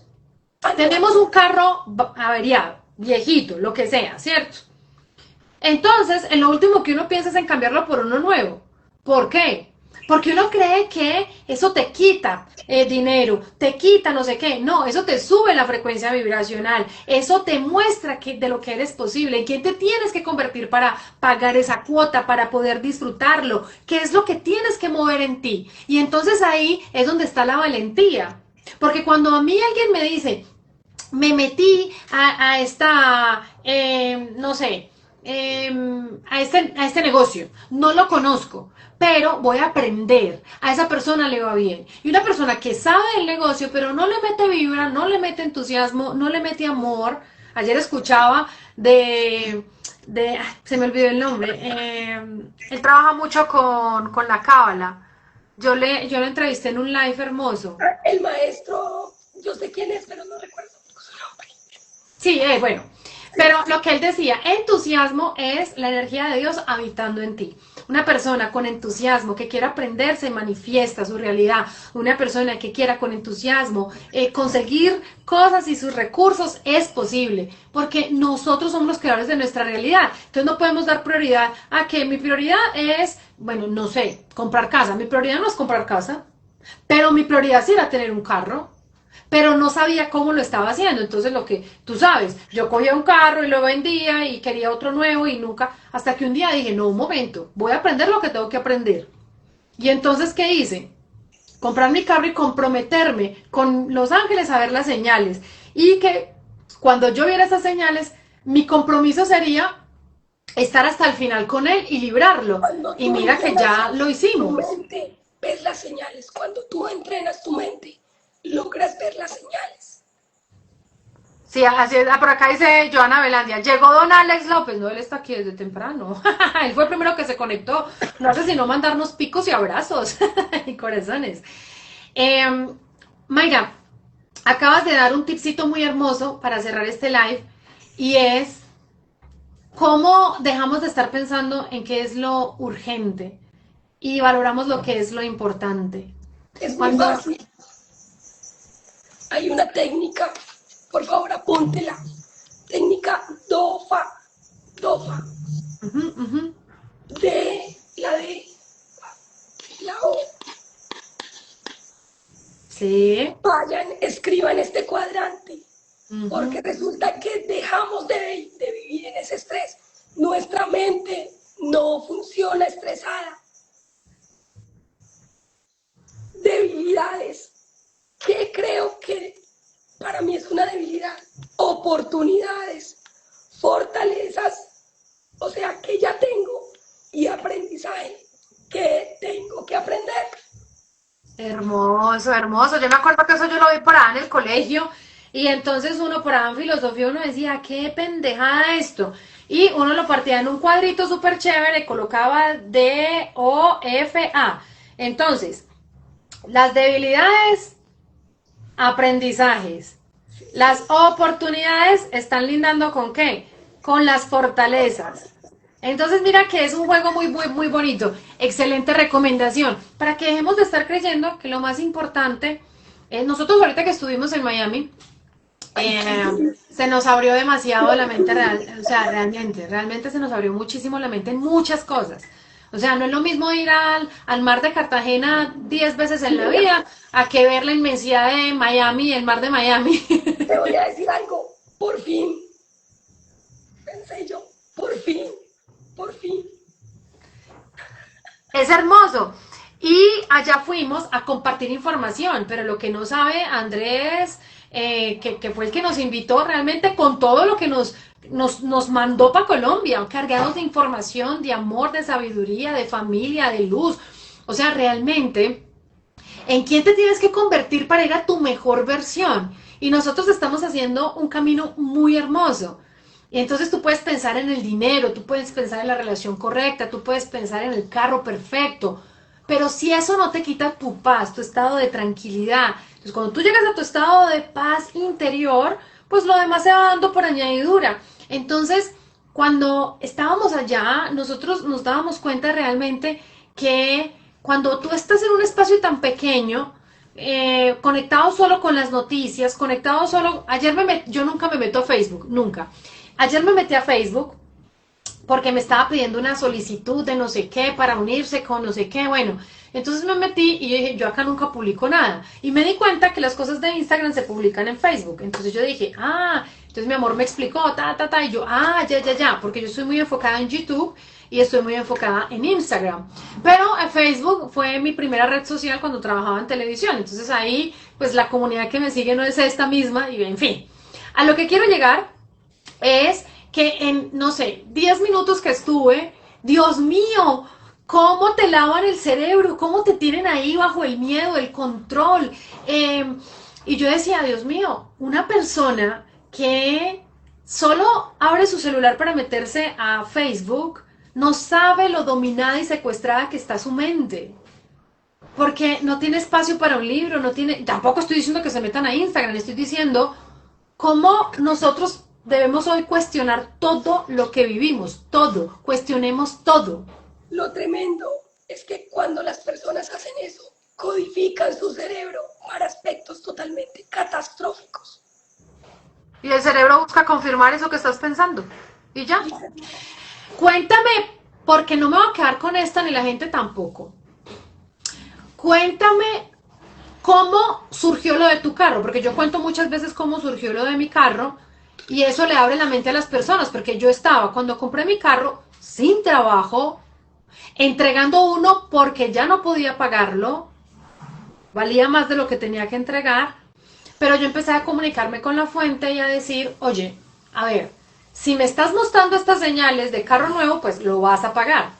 tenemos un carro averiado, viejito, lo que sea, ¿cierto? Entonces, en lo último que uno piensa es en cambiarlo por uno nuevo. ¿Por qué? Porque uno cree que eso te quita dinero, te quita no sé qué. No, eso te sube la frecuencia vibracional. Eso te muestra que, de lo que eres posible. ¿En quién te tienes que convertir para pagar esa cuota, para poder disfrutarlo? ¿Qué es lo que tienes que mover en ti? Y entonces ahí es donde está la valentía. Porque cuando a mí alguien me dice, me metí a esta, no sé, a este negocio, no lo conozco, pero voy a aprender, a esa persona le va bien. Y una persona que sabe del negocio, pero no le mete vibra, no le mete entusiasmo, no le mete amor, Ayer escuchaba se me olvidó el nombre, él trabaja mucho con la cábala. Yo lo entrevisté en un live hermoso. El maestro, yo sé quién es, pero no recuerdo su nombre. Sí, bueno, pero lo que él decía, entusiasmo es la energía de Dios habitando en ti. Una persona con entusiasmo que quiera aprender se manifiesta su realidad. Una persona que quiera con entusiasmo conseguir cosas y sus recursos es posible, porque nosotros somos los creadores de nuestra realidad. Entonces no podemos dar prioridad a que mi prioridad es, bueno, no sé, comprar casa. Mi prioridad no es comprar casa, pero mi prioridad sí era tener un carro, pero no sabía cómo lo estaba haciendo. Entonces lo que tú sabes, yo cogía un carro y lo vendía y quería otro nuevo y nunca, hasta que un día dije, no, un momento, voy a aprender lo que tengo que aprender. Y entonces, ¿qué hice? Comprar mi carro y comprometerme con Los Ángeles a ver las señales. Y que cuando yo viera esas señales, mi compromiso sería estar hasta el final con él y librarlo. Cuando Y tú mira que entrenas ya lo tu hicimos. mente, ves las señales. Cuando tú entrenas tu mente, logras ver las señales. Sí, así es. Por acá dice Joana Velandia. Llegó don Alex López. No, él está aquí desde temprano. Él fue el primero que se conectó. No hace sino mandarnos picos y abrazos y corazones. Mayra, acabas de dar un tipcito muy hermoso para cerrar este live y es cómo dejamos de estar pensando en qué es lo urgente y valoramos lo que es lo importante. Es muy Cuando fácil. Hay una técnica, por favor apúntela. Técnica DOFA. DOFA. D, la O. sí, Vayan, escriban este cuadrante. Porque resulta que dejamos de vivir en ese estrés. Nuestra mente no funciona estresada. Debilidades. ¿Qué creo que para mí es una debilidad? Oportunidades, fortalezas, o sea, que ya tengo, y aprendizaje que tengo que aprender. hermoso, hermoso. Yo me acuerdo que eso yo lo vi por allá en el colegio y entonces uno por allá en filosofía uno decía, qué pendejada esto. Y uno lo partía en un cuadrito súper chévere, colocaba D-O-F-A. Entonces, las debilidades, aprendizajes. Las oportunidades están lindando con qué? Con las fortalezas. Entonces mira que es un juego muy, muy, muy bonito. Excelente recomendación. Para que dejemos de estar creyendo que lo más importante, nosotros ahorita que estuvimos en Miami, se nos abrió demasiado la mente real, o sea, realmente se nos abrió muchísimo la mente en muchas cosas. O sea, no es lo mismo ir al mar de Cartagena 10 veces en la vida a que ver la inmensidad de Miami, el mar de Miami. Te voy a decir algo, por fin, pensé yo, por fin, por fin. Es hermoso. Y allá fuimos a compartir información, pero lo que no sabe Andrés, que fue el que nos invitó realmente con todo lo que nos mandó para Colombia, cargados de información, de amor, de sabiduría, de familia, de luz. O sea, realmente, ¿en quién te tienes que convertir para ir a tu mejor versión? Y nosotros estamos haciendo un camino muy hermoso. Y entonces tú puedes pensar en el dinero, tú puedes pensar en la relación correcta, tú puedes pensar en el carro perfecto, pero si eso no te quita tu paz, tu estado de tranquilidad, entonces cuando tú llegas a tu estado de paz interior, pues lo demás se va dando por añadidura. Entonces, cuando estábamos allá, nosotros nos dábamos cuenta realmente que cuando tú estás en un espacio tan pequeño, conectado solo con las noticias, conectado solo, yo nunca me meto a Facebook, nunca. Ayer me metí a Facebook porque me estaba pidiendo una solicitud de no sé qué para unirse con no sé qué, bueno, entonces me metí y yo dije, yo acá nunca publico nada. Y me di cuenta que las cosas de Instagram se publican en Facebook. Entonces yo dije, entonces mi amor me explicó, y yo, ya, porque yo estoy muy enfocada en YouTube y estoy muy enfocada en Instagram. Pero Facebook fue mi primera red social cuando trabajaba en televisión. Entonces ahí, pues la comunidad que me sigue no es esta misma y en fin. A lo que quiero llegar es que en, no sé, 10 minutos que estuve, Dios mío, cómo te lavan el cerebro, cómo te tienen ahí bajo el miedo, el control. Y yo decía, Dios mío, una persona que solo abre su celular para meterse a Facebook, no sabe lo dominada y secuestrada que está su mente. Porque no tiene espacio para un libro, no tiene, tampoco estoy diciendo que se metan a Instagram, estoy diciendo cómo nosotros debemos hoy cuestionar todo lo que vivimos, todo, cuestionemos todo. Lo tremendo es que cuando las personas hacen eso, codifican su cerebro para aspectos totalmente catastróficos. Y el cerebro busca confirmar eso que estás pensando. Y ya. Cuéntame, porque no me voy a quedar con esta ni la gente tampoco. Cuéntame cómo surgió lo de tu carro, porque yo cuento muchas veces cómo surgió lo de mi carro y eso le abre la mente a las personas, porque yo estaba cuando compré mi carro sin trabajo, entregando uno porque ya no podía pagarlo, valía más de lo que tenía que entregar, pero yo empecé a comunicarme con la fuente y a decir, oye, a ver, si me estás mostrando estas señales de carro nuevo, pues lo vas a pagar.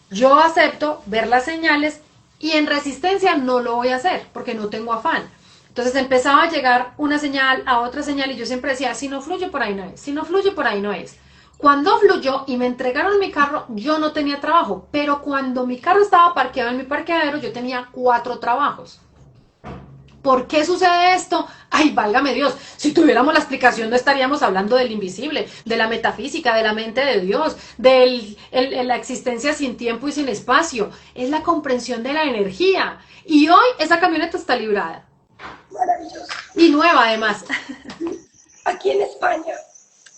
Yo acepto ver las señales y en resistencia no lo voy a hacer porque no tengo afán. Entonces empezaba a llegar una señal a otra señal y yo siempre decía, si no fluye por ahí no es, si no fluye por ahí no es. Cuando fluyó y me entregaron mi carro, yo no tenía trabajo, pero cuando mi carro estaba parqueado en mi parqueadero, yo tenía 4 trabajos. ¿Por qué sucede esto? Ay, válgame Dios, si tuviéramos la explicación no estaríamos hablando del invisible, de la metafísica, de la mente de Dios, de la existencia sin tiempo y sin espacio. Es la comprensión de la energía. Y hoy esa camioneta está librada. Maravilloso. Y nueva además. Aquí en España,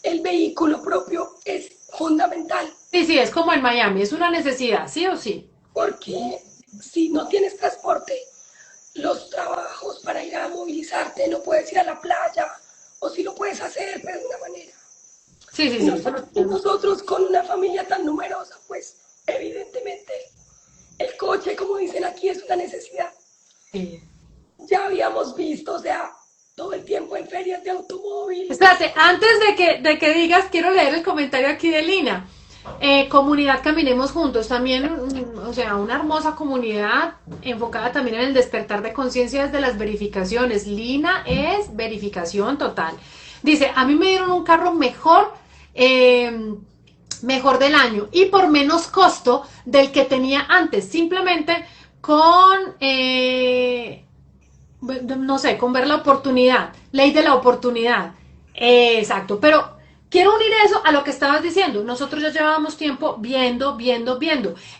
el vehículo propio es fundamental. Sí, sí, es como en Miami, es una necesidad, sí o sí. Porque si no tienes transporte, los trabajos para ir a movilizarte, no puedes ir a la playa, o si lo puedes hacer, pero de una manera. Sí, sí, sí. Nosotros con una familia tan numerosa, pues evidentemente el coche, como dicen aquí, es una necesidad. Sí. Ya habíamos visto, o sea, todo el tiempo en ferias de automóvil. Espérate, antes de que digas, quiero leer el comentario aquí de Lina. Comunidad Caminemos Juntos, también, o sea, una hermosa comunidad enfocada también en el despertar de conciencia desde las verificaciones. Lina es verificación total. Dice, a mí me dieron un carro mejor, mejor del año y por menos costo del que tenía antes, simplemente con, no sé, con ver la oportunidad, ley de la oportunidad. Exacto, pero quiero unir eso a lo que estabas diciendo. Nosotros ya llevábamos tiempo viendo,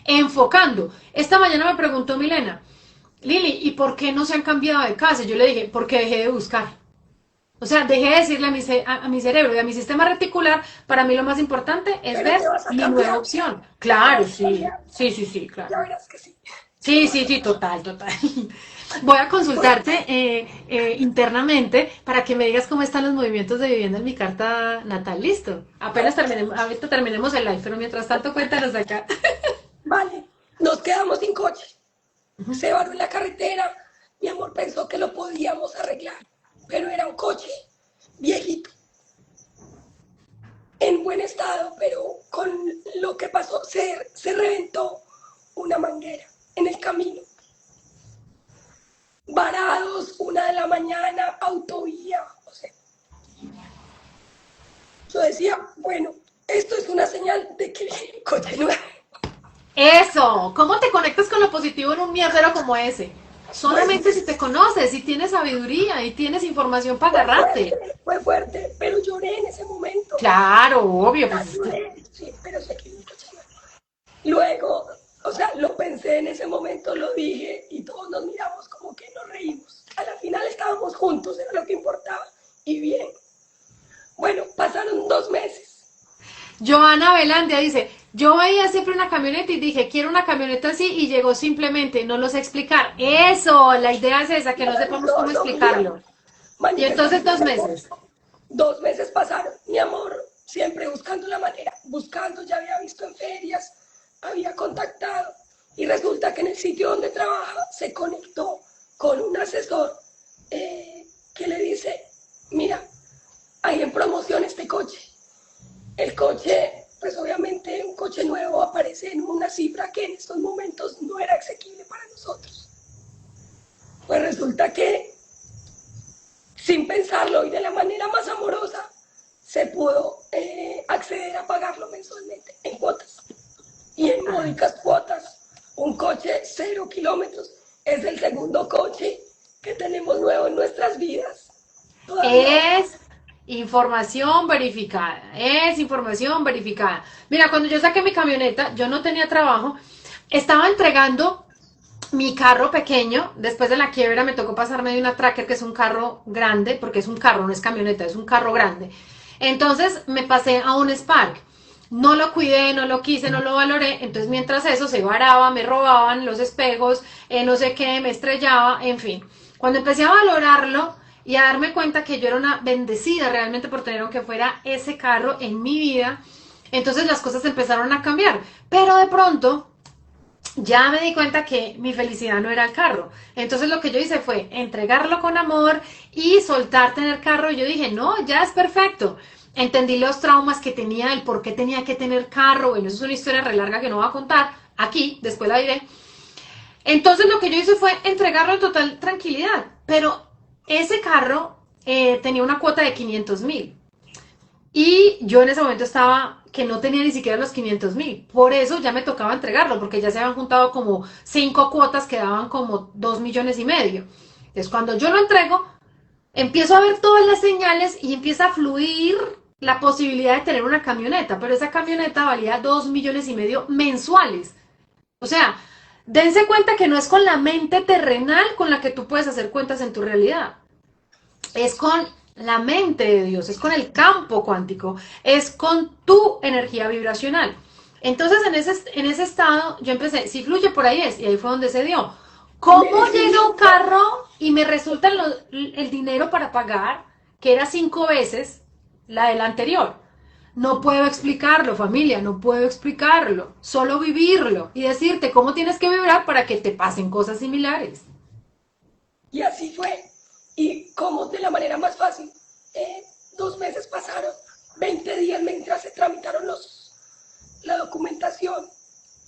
enfocando. Esta mañana me preguntó Milena, Lili, ¿y por qué no se han cambiado de casa? Yo le dije, porque dejé de buscar. O sea, dejé de decirle a mi cerebro y a mi sistema reticular, para mí lo más importante es ver mi nueva opción. Claro, sí, sí, claro. Ya verás que sí. Sí, total. Voy a consultarte internamente para que me digas cómo están los movimientos de vivienda en mi carta natal. Listo. Apenas terminemos, ahorita terminemos el live, pero mientras tanto cuéntanos acá. Vale, nos quedamos sin coche. Se varó en la carretera. Mi amor pensó que lo podíamos arreglar, pero era un coche viejito, en buen estado, pero con lo que pasó, se reventó una manguera en el camino. Varados, 1 de la mañana, autovía, o sea. Yo decía, bueno, esto es una señal de que viene el coche nuevo. Eso, ¿cómo te conectas con lo positivo en un mierdero como ese? Solamente si te conoces, si tienes sabiduría y tienes información para agarrarte. Fue fuerte, pero lloré en ese momento. Claro, obvio. Lloré, sí, pero sé que viene el coche nuevo. Luego, o sea, lo pensé en ese momento, lo dije y todos nos miramos como que nos reímos. A la final estábamos juntos, era lo que importaba. Y bien. Bueno, pasaron 2 meses. Joana Velandia dice, yo veía siempre una camioneta y dije, quiero una camioneta así y llegó simplemente, no lo sé explicar. Eso, la idea es esa, que no sepamos cómo explicarlo. Y entonces 2 meses. 2 meses pasaron, mi amor, siempre buscando la manera, buscando, ya había visto en ferias, había contactado y resulta que en el sitio donde trabaja se conectó con un asesor que le dice, mira, hay en promoción este coche. El coche, pues obviamente un coche nuevo aparece en una cifra que en estos momentos no era asequible para nosotros. Pues resulta que, sin pensarlo y de la manera más amorosa, se pudo módicas cuotas, un coche 0 kilómetros. Es el segundo coche que tenemos nuevo en nuestras vidas. Todavía. Es información verificada, es información verificada. Mira, cuando yo saqué mi camioneta, yo no tenía trabajo, estaba entregando mi carro pequeño. Después de la quiebra me tocó pasarme de una Tracker, que es un carro grande, porque es un carro, no es camioneta, es un carro grande. Entonces me pasé a un Spark. No lo cuidé, no lo quise, no lo valoré. Entonces mientras eso se varaba, me robaban los espejos, no sé qué, me estrellaba, en fin. Cuando empecé a valorarlo y a darme cuenta que yo era una bendecida realmente por tener aunque fuera ese carro en mi vida, entonces las cosas empezaron a cambiar. Pero de pronto ya me di cuenta que mi felicidad no era el carro. Entonces lo que yo hice fue entregarlo con amor y soltar tener carro. Y yo dije, no, ya es perfecto. Entendí los traumas que tenía, el por qué tenía que tener carro. Bueno, eso es una historia re larga que no voy a contar aquí, después la diré. Entonces lo que yo hice fue entregarlo en total tranquilidad. Pero ese carro tenía una cuota de 500.000. Y yo en ese momento estaba que no tenía ni siquiera los 500.000. Por eso ya me tocaba entregarlo, porque ya se habían juntado como 5 cuotas que daban como 2,5 millones. Entonces cuando yo lo entrego, empiezo a ver todas las señales y empieza a fluir la posibilidad de tener una camioneta. Pero esa camioneta valía 2,5 millones mensuales. O sea, dense cuenta que no es con la mente terrenal con la que tú puedes hacer cuentas en tu realidad. Es con la mente de Dios, es con el campo cuántico, es con tu energía vibracional. Entonces en ese estado yo empecé, si fluye por ahí es, y ahí fue donde se dio. ¿Cómo llega un carro y me resulta el dinero para pagar, que era 5 veces la del anterior? No puedo explicarlo, familia, no puedo explicarlo, solo vivirlo y decirte cómo tienes que vibrar para que te pasen cosas similares. Y así fue. Y como de la manera más fácil, 2 meses pasaron, 20 días mientras se tramitaron la documentación,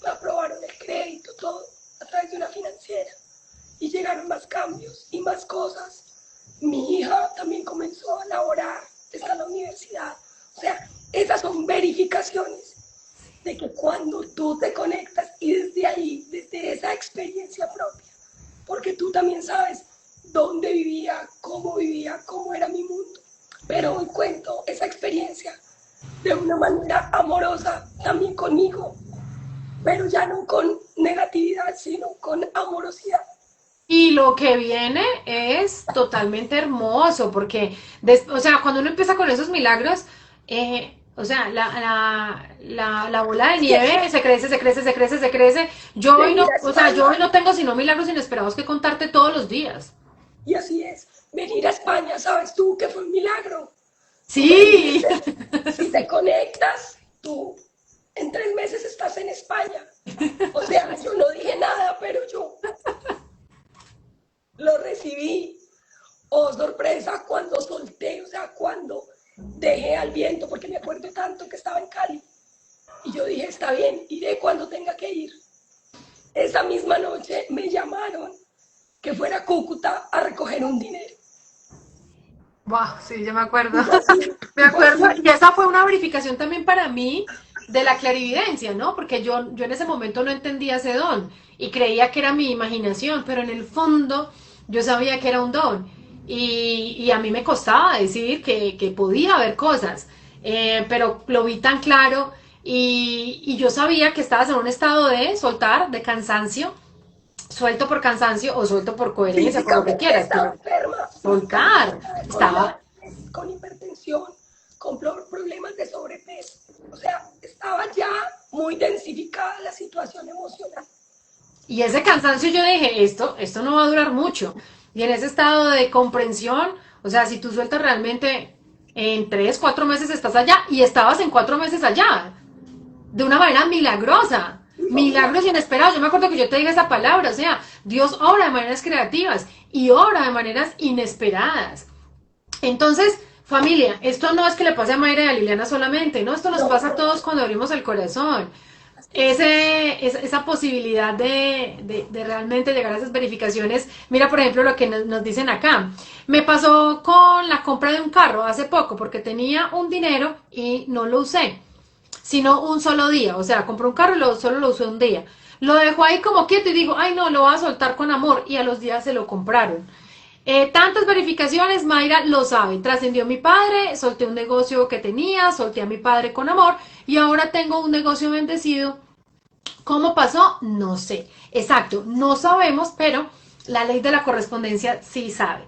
me aprobaron el crédito, todo, a través de una financiera. Y llegaron más cambios y más cosas. Mi hija también comenzó a laborar, está en la universidad. O sea, esas son verificaciones de que cuando tú te conectas y desde ahí, desde esa experiencia propia, porque tú también sabes dónde vivía, cómo era mi mundo. Pero hoy cuento esa experiencia de una manera amorosa también conmigo, pero ya no con negatividad, sino con amorosidad. Y lo que viene es totalmente hermoso, porque, o sea, cuando uno empieza con esos milagros, o sea, la bola de nieve se crece, se crece, se crece, se crece. Yo hoy no, o sea, yo hoy no tengo sino milagros inesperados que contarte todos los días. Y así es, venir a España, sabes tú que fue un milagro. Sí. Si te conectas, tú en 3 meses estás en España. O sea, yo no dije nada, pero yo lo recibí. Oh, sorpresa, cuando solté, o sea, cuando dejé al viento, porque me acuerdo tanto que estaba en Cali. Y yo dije, está bien, iré cuando tenga que ir. Esa misma noche me llamaron que fuera a Cúcuta a recoger un dinero. Wow, sí, yo me acuerdo. Me acuerdo. Y esa fue una verificación también para mí de la clarividencia, ¿no? Porque yo en ese momento no entendía ese don y creía que era mi imaginación, pero en el fondo yo sabía que era un don. Y a mí me costaba decir que podía haber cosas, pero lo vi tan claro y yo sabía que estabas en un estado de soltar, de cansancio, suelto por cansancio o suelto por coherencia, por lo que quieras, Estaba pero enferma, soltar, estaba, con hipertensión, con problemas de sobrepeso. O sea, estaba ya muy densificada la situación emocional. y ese cansancio yo dije, esto no va a durar mucho. Y en ese estado de comprensión, o sea, si tú sueltas realmente en 3, 4 meses estás allá y estabas en 4 meses allá, de una manera milagrosa, milagros inesperados. Yo me acuerdo que yo te dije esa palabra, o sea, Dios obra de maneras creativas y obra de maneras inesperadas. Entonces, familia, esto no es que le pase a Mayra y a Liliana solamente, no, esto nos pasa a todos cuando abrimos el corazón. Esa posibilidad de realmente llegar a esas verificaciones. Mira, por ejemplo, lo que nos dicen acá. Me pasó con la compra de un carro hace poco porque tenía un dinero y no lo usé. sino un solo día. O sea, compré un carro y solo lo usé un día. Lo dejo ahí como quieto y digo, ay no, lo voy a soltar con amor. Y a los días se lo compraron. Tantas verificaciones, Mayra lo sabe. Trascendió mi padre, solté un negocio que tenía, solté a mi padre con amor y ahora tengo un negocio bendecido. ¿Cómo pasó? No sé. Exacto, no sabemos, pero la ley de la correspondencia sí sabe.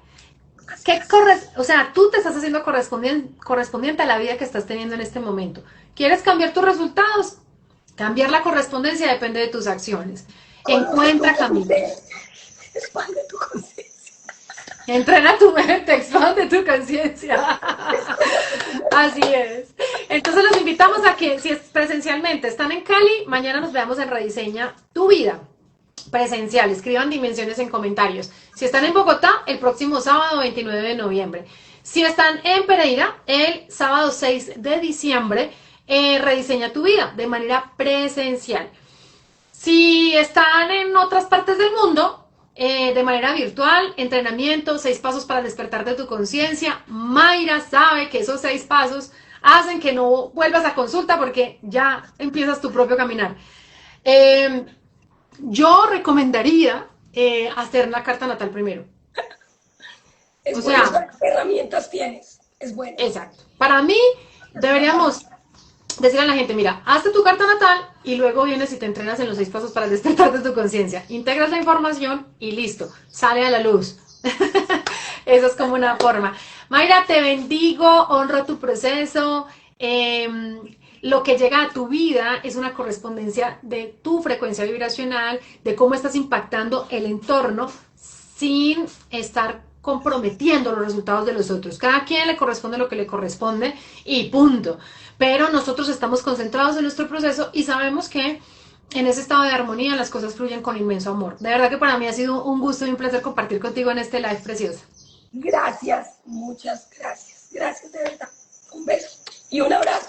O sea, tú te estás haciendo correspondiente a la vida que estás teniendo en este momento. ¿Quieres cambiar tus resultados? Cambiar la correspondencia depende de tus acciones. Encuentra camino. Expande tu conciencia. Entrena tu mente, expande tu conciencia. Así es. Entonces los invitamos a que, si es presencialmente están en Cali, mañana nos veamos en Rediseña tu Vida. Presencial, escriban dimensiones en comentarios. Si están en Bogotá, el próximo sábado 29 de noviembre. Si están en Pereira, el sábado 6 de diciembre, Rediseña tu Vida de manera presencial. Si están en otras partes del mundo, de manera virtual, entrenamiento, 6 pasos para despertar de tu conciencia. Mayra sabe que esos 6 pasos hacen que no vuelvas a consulta porque ya empiezas tu propio caminar. Yo recomendaría hacer la carta natal primero. Es bueno, ¿qué herramientas tienes? Es bueno. Exacto. Para mí, deberíamos decirle a la gente, mira, hazte tu carta natal y luego vienes y te entrenas en los 6 pasos para despertar de tu conciencia. Integras la información y listo, sale a la luz. Eso es como una forma. Mayra, te bendigo, honro tu proceso. Lo que llega a tu vida es una correspondencia de tu frecuencia vibracional, de cómo estás impactando el entorno sin estar comprometiendo los resultados de los otros. Cada quien le corresponde lo que le corresponde y punto. Pero nosotros estamos concentrados en nuestro proceso y sabemos que en ese estado de armonía las cosas fluyen con inmenso amor. De verdad que para mí ha sido un gusto y un placer compartir contigo en este live precioso. Gracias, muchas gracias. Gracias de verdad. Un beso y un abrazo.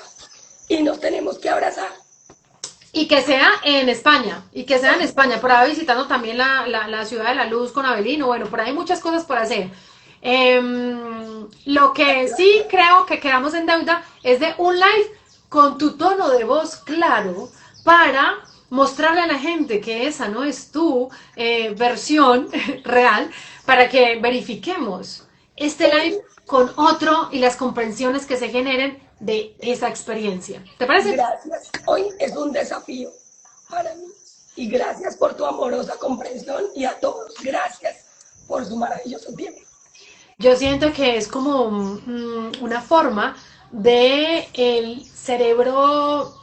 Y nos tenemos que abrazar. Y que sea en España, por ahí visitando también la Ciudad de la Luz con Abelino, bueno, por ahí hay muchas cosas por hacer. Lo que sí creo que quedamos en deuda es de un live con tu tono de voz claro para mostrarle a la gente que esa no es tu versión real, para que verifiquemos este live con otro y las comprensiones que se generen de esa experiencia. ¿Te parece? Gracias. Hoy es un desafío para mí. Y gracias por tu amorosa comprensión y a todos, gracias por su maravilloso tiempo. Yo siento que es como una forma de el cerebro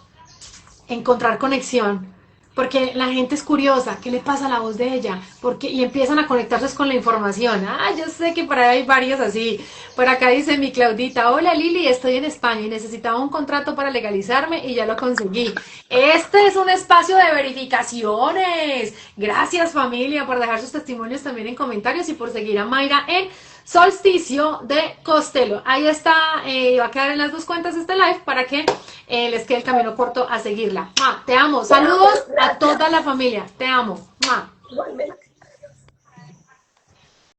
encontrar conexión, porque la gente es curiosa, ¿qué le pasa a la voz de ella? Y empiezan a conectarse con la información. Yo sé que por ahí hay varios así. Por acá dice mi Claudita, hola Lili, estoy en España y necesitaba un contrato para legalizarme y ya lo conseguí. Este es un espacio de verificaciones. Gracias familia por dejar sus testimonios también en comentarios y por seguir a Mayra en Solsticio de Costello. Ahí está, va a quedar en las 2 cuentas este live para que les quede el camino corto a seguirla. Te amo. Saludos a toda la familia. Te amo. Igualmente.